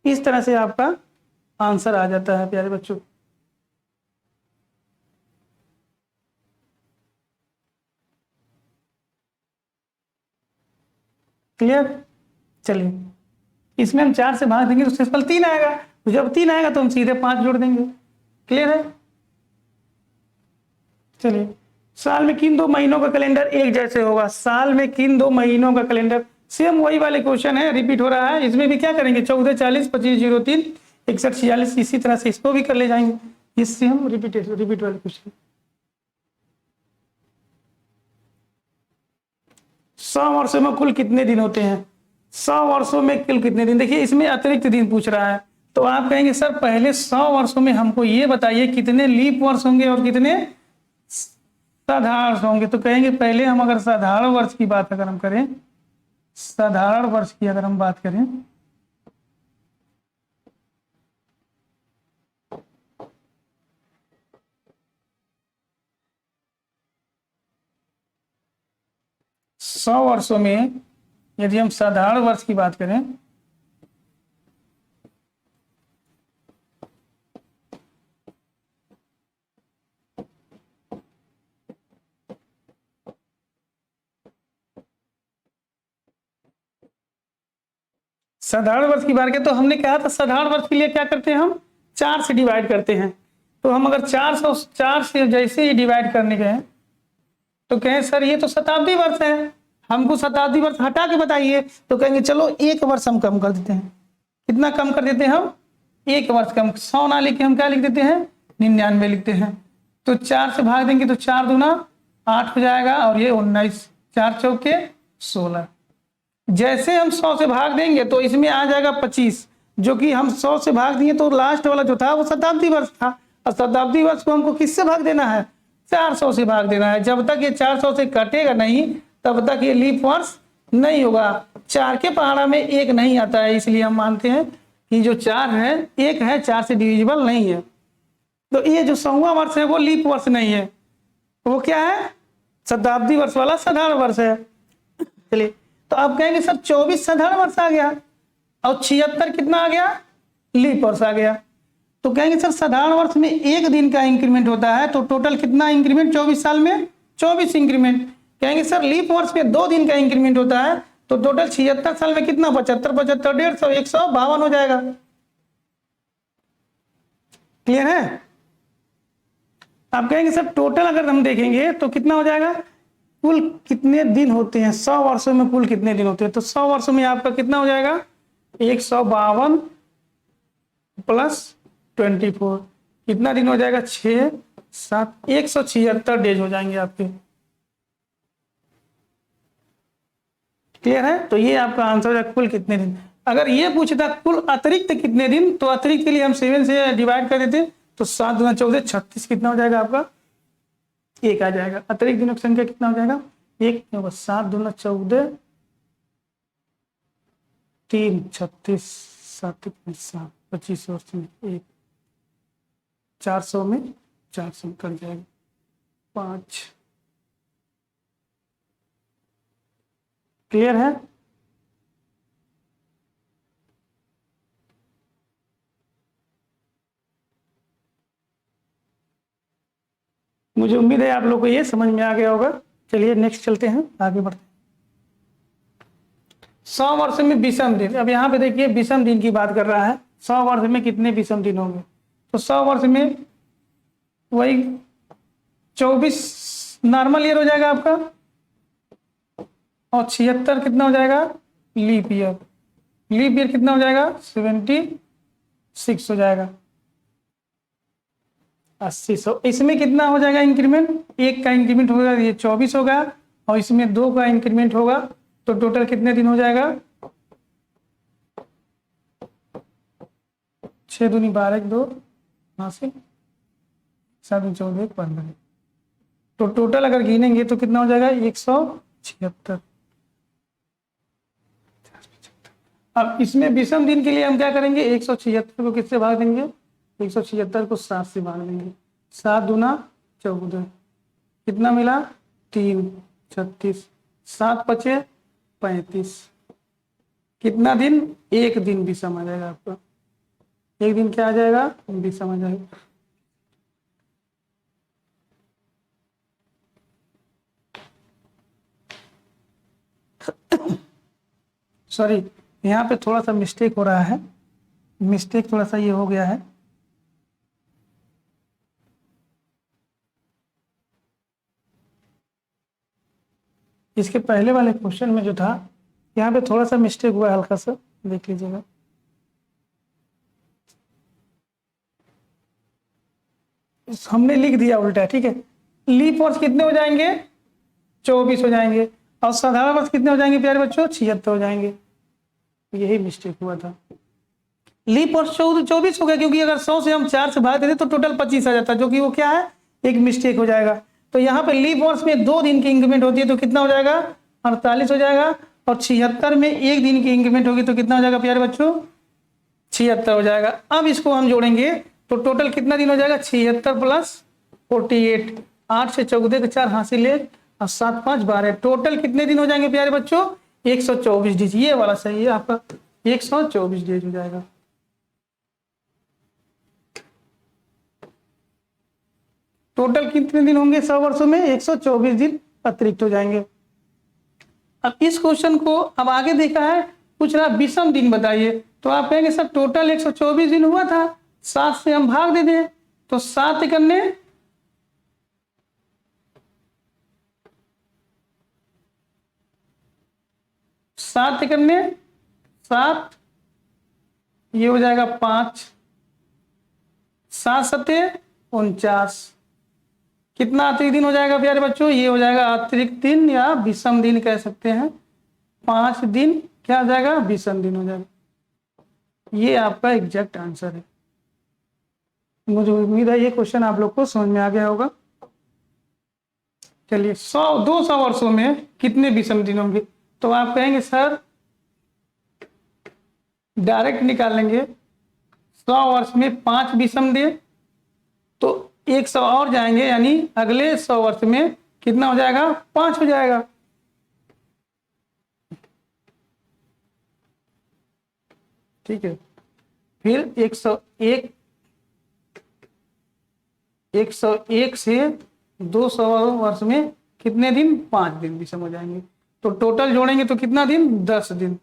इस तरह से आपका आंसर आ जाता है प्यारे बच्चों। क्लियर, चलिए इसमें हम 4 से भाग देंगे तो शेषफल 3 आएगा, तो जब 3 आएगा तो हम सीधे 5 जोड़ देंगे। क्लियर है, चलिए साल में किन 2 महीनों का कैलेंडर एक जैसे होगा, साल में किन 2 महीनों का कैलेंडर, सेम वही वाले क्वेश्चन है, रिपीट हो रहा है। इसमें भी क्या करेंगे, 14, 40, 25, 03, 61, 46, इसी तरह से इसको भी कर ले जाएंगे। इससे हम रिपीट वाले क्वेश्चन 100 वर्षों में कुल कितने दिन होते हैं, 100 वर्षों में कुल कितने दिन। देखिए इसमें अतिरिक्त दिन पूछ रहा है, तो आप कहेंगे सर पहले 100 वर्षों में हमको ये बताइए कितने लीप वर्ष होंगे और कितने साधारण होंगे। तो कहेंगे पहले हम अगर साधारण वर्ष की बात अगर हम करें, साधारण वर्ष की अगर हम बात करें सौ वर्षों में यदि हम साधारण वर्ष की बात करें साधारण वर्ष की बात करें तो हमने कहा था साधारण वर्ष के लिए क्या करते हैं, हम 4 से डिवाइड करते हैं। तो हम अगर 4 से जैसे ही डिवाइड करने गए तो कहें सर ये तो शताब्दी वर्ष है, हमको शताब्दी वर्ष हटा के बताइए। तो कहेंगे चलो 1 वर्ष हम कम कर देते हैं। कितना कम कर देते हैं हम, 1 वर्ष कम, 100 ना लिख के हम क्या लिख देते हैं, 99 लिखते हैं। तो 4 से भाग देंगे तो 4 दूना 8 हो जाएगा और ये 19, 4 चौके 16। जैसे हम 100 से भाग देंगे तो इसमें आ जाएगा 25, जो कि हम 100 से भाग दिए तो लास्ट वाला जो था वो शताब्दी वर्ष था, और शताब्दी वर्ष को हमको किससे भाग देना है, 400 से भाग देना है। जब तक ये 400 से कटेगा नहीं तब तक ये लीप वर्ष नहीं होगा। 4 के पहाड़ा में 1 नहीं आता है, इसलिए हम मानते हैं कि जो 4 है 1 है, 4 से डिविजिबल नहीं है। तो ये जो 100वां वर्ष है वो लीप वर्ष नहीं है, वो क्या है, शताब्दी वर्ष वाला साधारण वर्ष है। चलिए तो आप कहेंगे सर 24 साधारण वर्ष आ गया और 76 कितना आ गया, लीप वर्ष आ गया। तो कहेंगे सर साधारण वर्ष में 1 दिन का इंक्रीमेंट होता है, तो टोटल कितना इंक्रीमेंट 24 साल में, 24 इंक्रीमेंट। कहेंगे सर लीप वर्ष में 2 दिन का इंक्रीमेंट होता है, तो टोटल 76 साल में कितना, 75, 75, 150, 152 हो जाएगा। क्लियर है। आप कहेंगे सर टोटल अगर हम देखेंगे तो कितना हो जाएगा, कुल कितने दिन होते हैं 100 वर्षों में, कुल कितने दिन होते हैं। तो 100 वर्षों में आपका कितना हो जाएगा, 152 प्लस 24, कितना दिन हो जाएगा, 6, 7, 176 डेज हो जाएंगे आपके। क्लियर है। तो ये आपका आंसर है कुल कितने दिन। अगर ये पूछता कुल अतिरिक्त कितने दिन, तो अतिरिक्त के लिए हम 7 से डिवाइड कर देते, तो 7 दूना 14, 36 कितना हो जाएगा आपका, 1 आ जाएगा। अतिरिक्त दिनों की संख्या कितना हो जाएगा, 1 होगा। 7 दूना 14, 3, 36, 7, 25 वर्ष में 1, 400 में 400 कट जाएगा, 5, क्लियर है? मुझे उम्मीद है आप लोग को ये समझ में आ गया होगा। चलिए नेक्स्ट चलते हैं, आगे बढ़ते हैं। 100 वर्ष में विषम दिन। अब यहाँ पे देखिए विषम दिन की बात कर रहा है। 100 वर्ष में कितने विषम दिन होंगे? तो 100 वर्ष में वही 24 नॉर्मल ईयर हो जाएगा आपका, और 76 कितना हो जाएगा? Leap year. लीप ईयर कितना हो जाएगा? 76 हो जाएगा। 80 इसमें कितना हो जाएगा इंक्रीमेंट? एक का इंक्रीमेंट होगा, ये 24 होगा, और इसमें 2 का इंक्रीमेंट होगा, तो टोटल कितने दिन हो जाएगा? 6 दूनी 12, 2 80, 7 14 15। तो टोटल अगर गिनेंगे तो कितना हो जाएगा? 176। अब इसमें विषम दिन के लिए हम क्या करेंगे? 176 को किससे भाग देंगे? 176 को 7 से भाग देंगे। 7 दूना 14, कितना मिला? 3 36, 7 बचे 35। कितना दिन? एक दिन विषम आ जाएगा आपका। एक दिन क्या आ जाएगा? विषम आ जाएगा। सॉरी, यहाँ पे थोड़ा सा मिस्टेक हो रहा है। मिस्टेक थोड़ा सा ये हो गया है। इसके पहले वाले क्वेश्चन में जो था, यहाँ पे थोड़ा सा मिस्टेक हुआ है, हल्का सा देख लीजिएगा। हमने लिख दिया उल्टा, ठीक है। लीप वर्ष कितने हो जाएंगे? 24 हो जाएंगे, और साधारण वर्ष कितने हो जाएंगे प्यारे बच्चों? 76 हो जाएंगे। यही मिस्टेक हुआ था। लीप वर्ष 24 हो गया, क्योंकि अगर 100 से हम 4 से भाग देते तो टोटल 25 आ जाता, जो कि वो क्या है? एक मिस्टेक हो जाएगा। तो यहाँ पे लीप वर्ष में 2 दिन की इंक्रीमेंट होती है, तो कितना हो जाएगा? 48 हो जाएगा। और 76 में 1 दिन की इंक्रीमेंट होगी, तो कितना हो जाएगा प्यारे बच्चों? 76 हो जाएगा। अब इसको हम जोड़ेंगे तो टोटल कितना दिन हो जाएगा? 76 प्लस 48, 8 से 14 के 4 हासिल 1, और 7 5 12, टोटल कितने दिन हो जाएंगे प्यारे बच्चों? 124 डेज। ये वाला सही है आपका, 124 डेज हो जाएगा। टोटल कितने दिन होंगे 100 वर्षों में? 124 दिन अतिरिक्त हो जाएंगे। अब इस क्वेश्चन को अब आगे देखा है, पूछ रहा विषम दिन बताइए, तो आप कहेंगे सर टोटल 124 दिन हुआ था, 7 से हम भाग दे दें, तो 7 करने 7, ये हो जाएगा 5, 7 7 49। कितना अतिरिक्त दिन हो जाएगा प्यारे बच्चों? ये हो जाएगा अतिरिक्त दिन, या विषम दिन कह सकते हैं। 5 दिन क्या हो जाएगा? विषम दिन हो जाएगा। ये आपका एग्जैक्ट आंसर है। मुझे उम्मीद है ये क्वेश्चन आप लोग को समझ में आ गया होगा। चलिए 200 वर्षों में कितने विषम दिन होंगे? तो आप कहेंगे सर डायरेक्ट निकाल लेंगे। 100 वर्ष में 5 विषम दिन, तो 100 और जाएंगे, यानी अगले 100 वर्ष में कितना हो जाएगा? 5 हो जाएगा। ठीक है, फिर 101 से 200 वर्ष में कितने दिन? 5 दिन विषम हो जाएंगे। तो टोटल जोड़ेंगे तो कितना दिन? 10 दिन।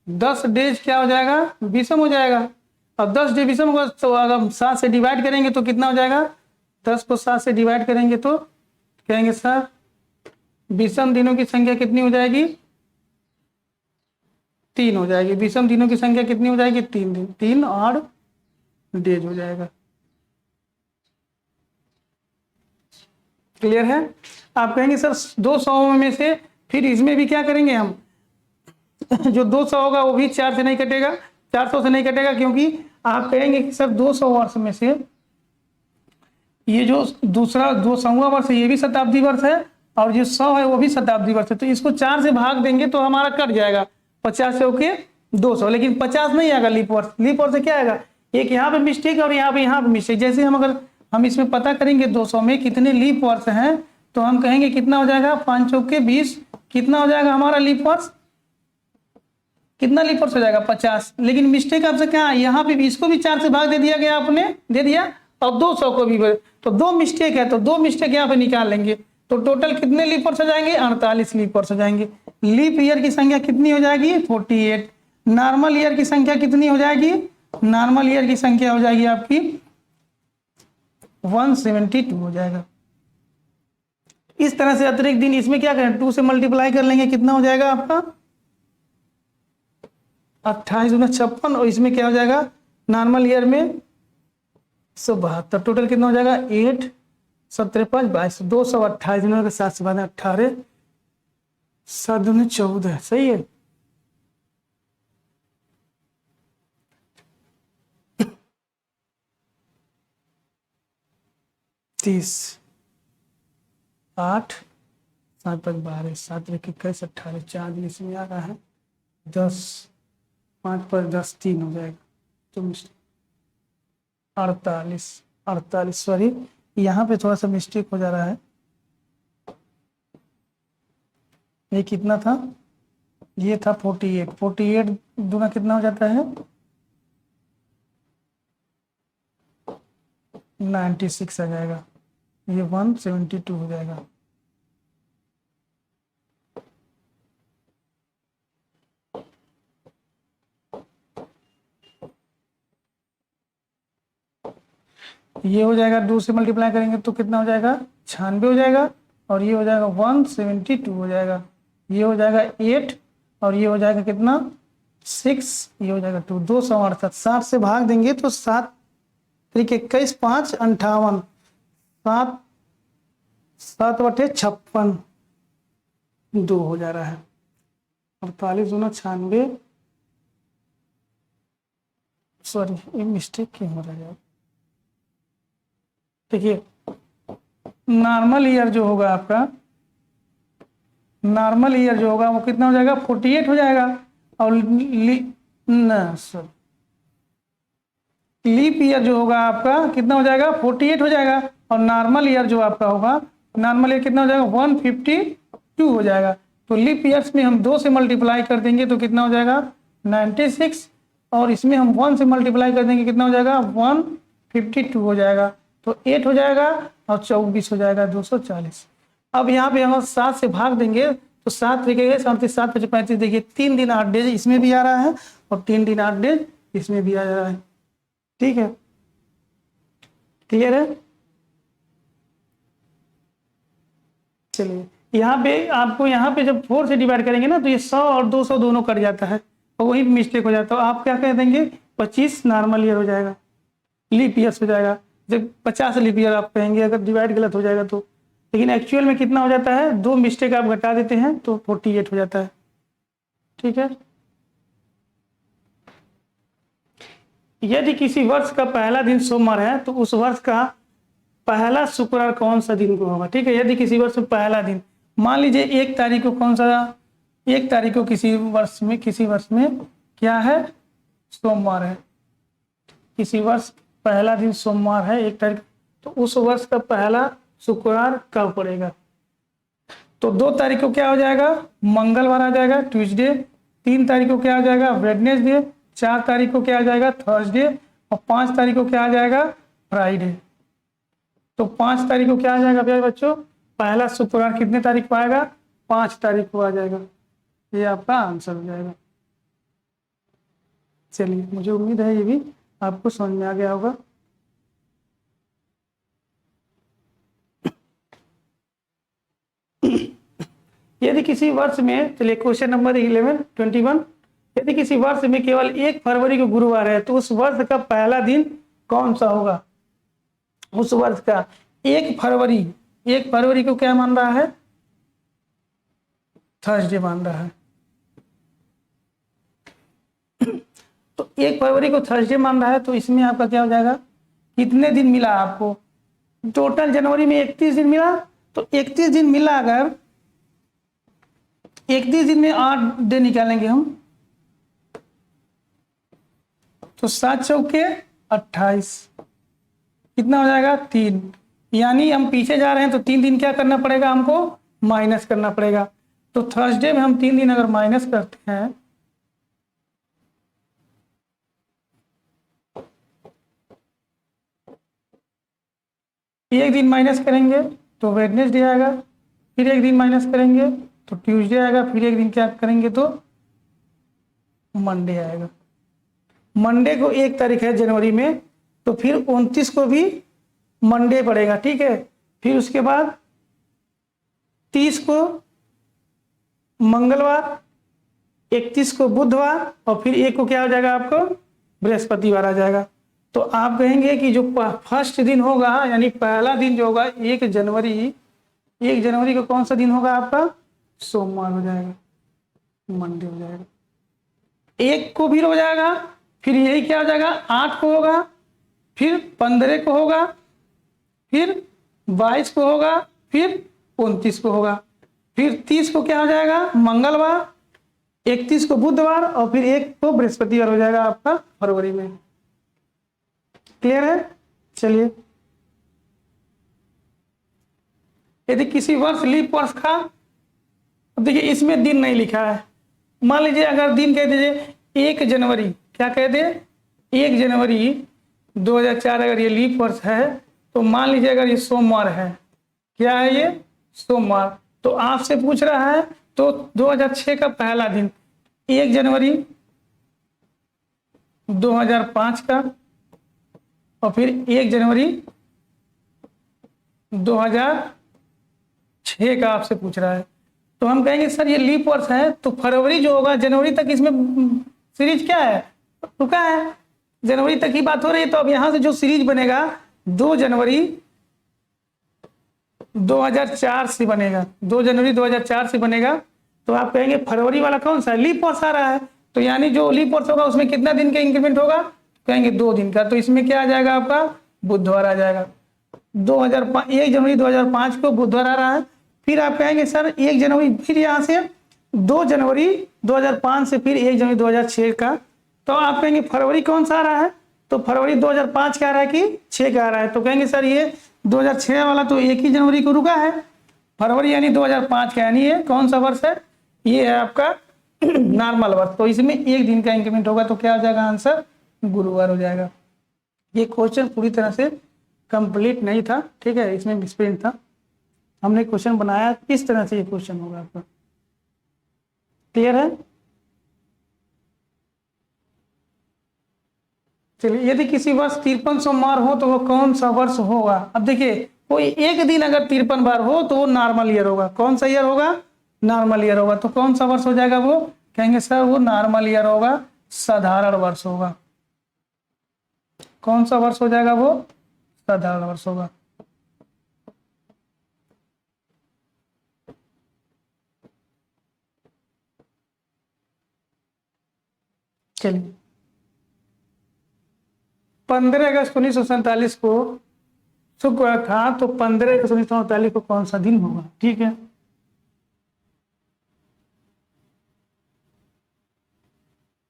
10 डेज क्या हो जाएगा? विषम हो जाएगा। अब 10 डे विषम होगा, तो अगर 7 से डिवाइड करेंगे तो कितना हो जाएगा? 10 को 7 से डिवाइड करेंगे तो कहेंगे सर विषम दिनों की संख्या कितनी हो जाएगी? 3 हो जाएगी। विषम दिनों की संख्या कितनी हो जाएगी? 3 दिन। 3 और डेज हो जाएगा। क्लियर है? आप कहेंगे सर 200 में से फिर इसमें भी क्या करेंगे हम? जो 200 होगा वो भी 4 से नहीं कटेगा, 400 से नहीं कटेगा, क्योंकि आप कहेंगे कि सर 200 वर्ष में से ये जो दूसरा 200वां वर्ष है ये भी शताब्दी वर्ष है, और जो 100 है वो भी शताब्दी वर्ष है। तो इसको 4 से भाग देंगे तो हमारा कट जाएगा, 50 से होके 200, लेकिन 50 नहीं आएगा लीप वर्ष। लीप वर्ष से क्या आएगा? एक यहाँ पे मिस्टेक और यहाँ पे मिस्टेक। जैसे हम इसमें पता करेंगे 200 में कितने लीप वर्ष हैं, तो हम कहेंगे कितना हो जाएगा? 5 चौके 20, कितना हो जाएगा हमारा लीप वर्ष? कितना लीप वर्ष हो जाएगा 50। लेकिन मिस्टेक आपसे क्या है, यहाँ पे भी इसको भी 4 से भाग दे दिया गया, आपने दे दिया, और 200 को भी, तो 2 मिस्टेक है, तो 2 मिस्टेक यहाँ पे निकाल लेंगे, तो टोटल कितने लीप वर्ष हो जाएंगे, 48 लीप वर्ष हो जाएंगे। लीप ईयर की संख्या कितनी हो जाएगी, 48। नॉर्मल ईयर की संख्या कितनी हो जाएगी, नॉर्मल ईयर की संख्या हो जाएगी आपकी 172 हो जाएगा। इस तरह से अतिरिक्त दिन इसमें क्या करें, 2 से मल्टीप्लाई कर लेंगे, कितना हो जाएगा आपका 28 × 56, और इसमें क्या हो जाएगा नॉर्मल ईयर में 172, टोटल कितना हो जाएगा 8 17 5 22 228 दिनों के साथ 18 7 दूनी 14, सही है। तीस 8 7 5 12 7 21 18 4 दिन इसमें आ रहा है 10 5 पर 10 3 हो जाएगा, तो 48 सॉरी यहाँ पे थोड़ा सा मिस्टेक हो जा रहा है, ये कितना था, ये था 48 दूना कितना हो जाता है 96 आ जाएगा, ये 172 हो जाएगा। ये हो जाएगा 2 से मल्टीप्लाई करेंगे तो कितना हो जाएगा 96 हो जाएगा, और ये हो जाएगा 172 हो जाएगा, ये हो जाएगा 8, और ये हो जाएगा कितना 6, ये हो जाएगा 2 268। 60 से भाग देंगे तो 7 तरीके 21 5 58 7 7 बटे 56 2 हो जा रहा है, 48 दूना 96, सॉरी ये मिस्टेक क्यों हो रहा है। देखिए नॉर्मल ईयर जो होगा आपका, नॉर्मल ईयर जो होगा वो कितना हो जाएगा 48 हो जाएगा, और लीप ईयर जो होगा आपका कितना हो जाएगा 48 हो जाएगा, और नॉर्मल ईयर जो आपका होगा, नॉर्मल ईयर कितना हो जाएगा 152 हो जाएगा। तो लीप ईयर्स में हम 2 से मल्टीप्लाई कर देंगे तो कितना हो जाएगा 96, और इसमें हम 1 से मल्टीप्लाई कर देंगे कितना हो जाएगा 152 हो जाएगा, तो 8 हो जाएगा, और 24 हो जाएगा 240। अब यहाँ पे हम 7 से भाग देंगे तो 7 तरीके 7 5 35, देखिए 3 दिन 8 डेज इसमें भी आ रहा है, और 3 दिन 8 डेज इसमें भी आ रहा है, ठीक है, क्लियर है। चलिए यहाँ पे आपको, यहाँ पे जब 4 से डिवाइड करेंगे ना तो ये 100 और 200 दोनों कट जाता है, और वही मिस्टेक हो जाता है। आप क्या कह देंगे 25 नॉर्मल ईयर हो जाएगा, लीप ईयर्स हो जाएगा, जब 50 लीप ईयर आप कहेंगे अगर डिवाइड गलत हो जाएगा तो, लेकिन एक्चुअल में कितना हो जाता है 2 मिस्टेक आप घटा देते हैं तो 48 हो जाता है, ठीक है। यदि किसी वर्ष का पहला दिन सोमवार है तो उस वर्ष का पहला शुक्रवार कौन सा दिन को होगा, ठीक है। यदि किसी वर्ष में पहला दिन, मान लीजिए 1 तारीख को, कौन सा 1 तारीख को किसी वर्ष में क्या है सोमवार है, किसी वर्ष पहला दिन सोमवार है 1 तारीख, तो उस वर्ष का पहला शुक्रवार कब पड़ेगा, तो 2 तारीख को क्या हो जाएगा मंगलवार आ जाएगा ट्यूसडे, 3 तारीख को क्या आ जाएगा वेडनेसडे, 4 तारीख को क्या आ जाएगा थर्सडे, और 5 तारीख को क्या आ जाएगा फ्राइडे। तो 5 तारीख को क्या आ जाएगा प्यारे बच्चों, पहला शुक्रवार कितने तारीख को आएगा 5 तारीख को आ जाएगा, ये आपका आंसर हो जाएगा। चलिए मुझे उम्मीद है ये भी आपको समझ में आ गया होगा। यदि किसी वर्ष में, चलिए क्वेश्चन नंबर 21, यदि किसी वर्ष में केवल 1 फरवरी को गुरुवार है तो उस वर्ष का पहला दिन कौन सा होगा, उस वर्ष का 1 फरवरी को क्या मान रहा है थर्सडे मान रहा है, तो 1 फरवरी को थर्सडे मान रहा है, तो इसमें आपका क्या हो जाएगा, कितने दिन मिला आपको, टोटल जनवरी में 31 दिन मिला, तो 31 दिन मिला, अगर 31 दिन में 8 डे निकालेंगे हम तो 7 चौके 28, कितना हो जाएगा 3, यानी हम पीछे जा रहे हैं तो 3 दिन क्या करना पड़ेगा हमको माइनस करना पड़ेगा, तो थर्सडे में हम 3 दिन अगर माइनस करते हैं एक दिन माइनस करेंगे तो वेडनेसडे आएगा, फिर एक दिन माइनस करेंगे तो ट्यूसडे आएगा, फिर एक दिन क्या करेंगे तो मंडे आएगा। मंडे को 1 तारीख है जनवरी में, तो फिर 29 को भी मंडे पड़ेगा, ठीक है। फिर उसके बाद 30 को मंगलवार, 31 को बुधवार और फिर 1 को क्या हो जाएगा आपको बृहस्पतिवार आ जाएगा। तो आप कहेंगे कि जो फर्स्ट दिन होगा यानी पहला दिन जो होगा 1 जनवरी को कौन सा दिन होगा आपका सोमवार हो जाएगा, मंडे हो जाएगा। 1 को भी हो जाएगा, फिर यही क्या हो जाएगा 8 को होगा, फिर 15 को होगा, फिर 22 को होगा, फिर 29 को होगा, फिर 30 को क्या हो जाएगा मंगलवार, 31 को बुधवार और फिर 1 को बृहस्पतिवार हो जाएगा आपका फरवरी में। क्लियर है? चलिए, यदि किसी वर्ष लीप वर्ष का, देखिए इसमें दिन नहीं लिखा है। मान लीजिए अगर दिन कह दीजिए 1 जनवरी, क्या कह दे 1 जनवरी 2004 अगर ये लीप वर्ष है तो मान लीजिए अगर ये सोमवार है, क्या है ये सोमवार, तो आपसे पूछ रहा है तो 2006 का पहला दिन 1 जनवरी 2005 का और फिर 1 जनवरी 2006 का आपसे पूछ रहा है। तो हम कहेंगे सर ये लीप वर्ष है तो फरवरी जो होगा जनवरी तक इसमें सीरीज क्या है रुका है, जनवरी तक की बात हो रही है। तो अब यहां से जो सीरीज बनेगा 2 जनवरी 2004 से बनेगा, 2 जनवरी 2004 से बनेगा। तो आप कहेंगे फरवरी वाला कौन सा है, लीप वर्ष आ रहा है, तो यानी जो लीप वर्ष होगा उसमें कितना दिन का इंक्रीमेंट होगा, कहेंगे 2 दिन का। तो इसमें क्या आ जाएगा आपका बुधवार आ जाएगा। 1 जनवरी 2005 को बुधवार आ रहा है। फिर आप कहेंगे सर 1 जनवरी, फिर यहाँ से 2 जनवरी 2005 से फिर 1 जनवरी 2006 का। तो आप कहेंगे फरवरी कौन सा आ रहा है, तो फरवरी 2005 का आ रहा है कि 6 का आ रहा है। तो कहेंगे सर ये 2006 वाला तो 1 ही जनवरी को रुका है, फरवरी यानी 2005 का, यानी ये कौन सा वर्ष है, ये है आपका नॉर्मल वर्ष। तो इसमें 1 दिन का इंक्रीमेंट होगा तो क्या हो जाएगा आंसर गुरुवार हो जाएगा। ये क्वेश्चन पूरी तरह से कंप्लीट नहीं था, ठीक है, इसमें मिसप्रिंट था। हमने क्वेश्चन बनाया इस तरह से, ये क्वेश्चन होगा आपका। क्लियर है? चलिए, यदि किसी वर्ष 53 सोमवार हो तो वो कौन सा वर्ष होगा। अब देखिए कोई एक दिन अगर 53 बार हो तो वो नॉर्मल ईयर होगा। कौन सा ईयर होगा, नॉर्मल ईयर होगा। तो कौन सा वर्ष हो जाएगा वो, कहेंगे सर वो नॉर्मल ईयर होगा, साधारण वर्ष होगा। कौन सा वर्ष हो जाएगा वो, साधारण वर्ष होगा। चलिए, 15 अगस्त 1947 को शुक्रवार था, तो 15 अगस्त 1947 को कौन सा दिन होगा, ठीक है।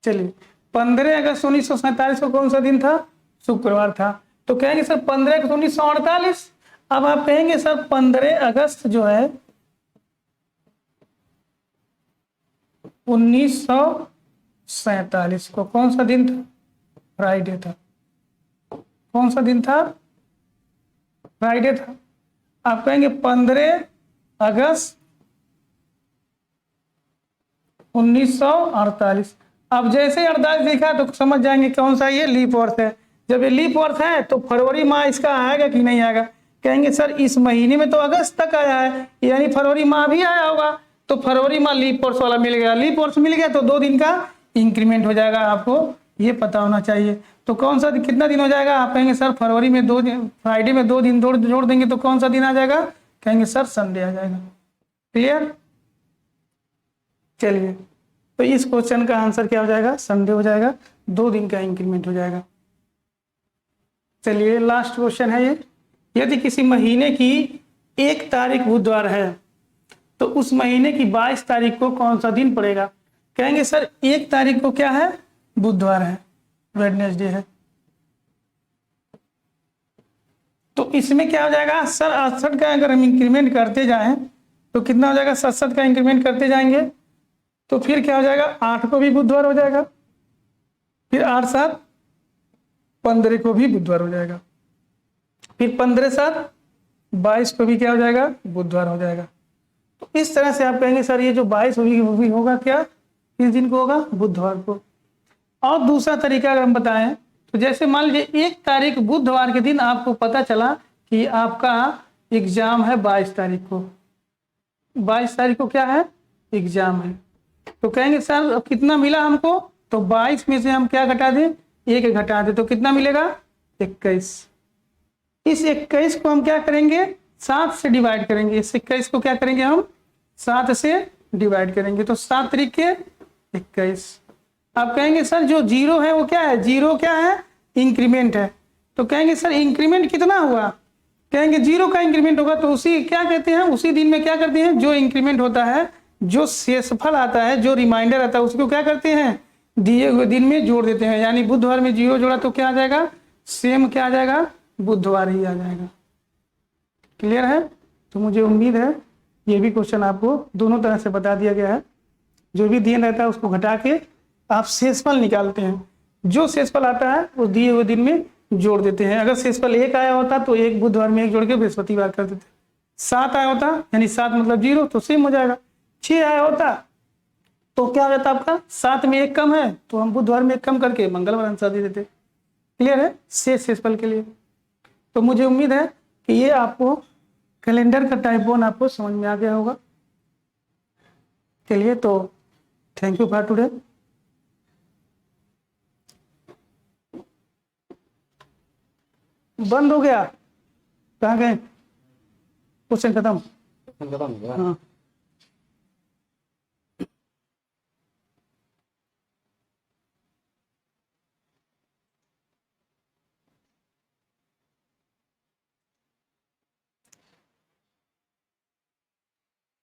चलिए, 15 अगस्त 1947 को कौन सा दिन था, शुक्रवार था। तो कहेंगे सर 15 अगस्त 1948। अब आप कहेंगे सर 15 अगस्त जो है 1947 को कौन सा दिन था, फ्राइडे था। कौन सा दिन था, फ्राइडे था। आप कहेंगे 15 अगस्त 1948। अब जैसे 48 लिखा तो समझ जाएंगे कौन सा ये लीप वर्ष है। जब ये लीप वर्ष है तो फरवरी माह इसका आएगा कि नहीं आएगा, कहेंगे सर इस महीने में तो अगस्त तक आया है, यानी फरवरी माह भी आया होगा, तो फरवरी माह लीप वर्ष वाला मिल गया। लीप वर्ष मिल गया तो 2 दिन का इंक्रीमेंट हो जाएगा, आपको ये पता होना चाहिए। तो कौन सा कितना दिन हो जाएगा, आप कहेंगे सर फरवरी में 2 दिन, फ्राइडे में 2 दिन जोड़ देंगे तो कौन सा दिन आ जाएगा, कहेंगे सर संडे आ जाएगा। क्लियर? चलिए, तो इस क्वेश्चन का आंसर क्या हो जाएगा, संडे हो जाएगा, 2 दिन का इंक्रीमेंट हो जाएगा। चलिए, लास्ट क्वेश्चन है ये। यदि किसी महीने की 1 तारीख बुधवार है तो उस महीने की 22 तारीख को कौन सा दिन पड़ेगा, कहेंगे सर 1 तारीख को क्या है, बुधवार है, वेडनेसडे है। तो इसमें क्या हो जाएगा सर 68 का अगर हम इंक्रीमेंट करते जाएं तो कितना हो जाएगा, 67 का इंक्रीमेंट करते जाएंगे तो फिर क्या हो जाएगा, 8 को भी बुधवार हो जाएगा, फिर 8 7 15 को भी बुधवार हो जाएगा, फिर 15 7 22 को भी क्या हो जाएगा, बुधवार हो जाएगा। तो इस तरह से आप कहेंगे सर ये जो 22 होगी वो भी होगा क्या, किस दिन को होगा, बुधवार को। और दूसरा तरीका अगर हम बताएं तो जैसे मान लीजिए 1 तारीख बुधवार के दिन आपको पता चला कि आपका एग्जाम है 22 तारीख को, 22 तारीख को क्या है, एग्जाम है। तो कहेंगे सर अब कितना मिला हमको, तो 22 में से हम क्या घटा दें, 1 घटा दें, तो कितना मिलेगा, 21। इस 21 को हम क्या करेंगे, 7 से डिवाइड करेंगे। इस 21 को क्या करेंगे, हम 7 से डिवाइड करेंगे, तो 7 तरीके 21। आप कहेंगे सर जो 0 है वो क्या है, 0 क्या है, इंक्रीमेंट है। तो कहेंगे सर इंक्रीमेंट कितना हुआ, कहेंगे 0 का इंक्रीमेंट होगा। तो उसी क्या कहते हैं, उसी दिन में क्या करते हैं, जो इंक्रीमेंट होता है, जो शेषफल आता है, जो रिमाइंडर आता है, उसको क्या करते हैं, दिए हुए दिन में जोड़ देते हैं। यानी बुधवार में 0 जोड़ा तो क्या आ जाएगा, सेम क्या आ जाएगा, बुधवार ही आ जाएगा। क्लियर है। तो मुझे उम्मीद है ये भी क्वेश्चन आपको दोनों तरह से बता दिया गया है। जो भी दिन रहता है उसको घटा के आप शेषफल निकालते हैं, जो शेषफल आता है वो दिए हुए दिन में जोड़ देते हैं। अगर शेषफल 1 आया होता तो 1 बुधवार में 1 जोड़ के बृहस्पतिवार कर देते। 7 आया होता यानी 7 मतलब 0 तो सेम हो जाएगा। 6 आया होता तो क्या हो जाता आपका, 7 में 1 कम है तो हम बुधवार में 1 कम करके मंगलवार आंसर दे देते। क्लियर है शेषफल के लिए। तो मुझे उम्मीद है कि ये आपको कैलेंडर का टाइप 1 आपको समझ में आ गया होगा। चलिए तो थैंक यू फॉर टुडे। बंद हो गया, कहाँ गए, क्वेश्चन खत्म। खत्म हो गया। हाँ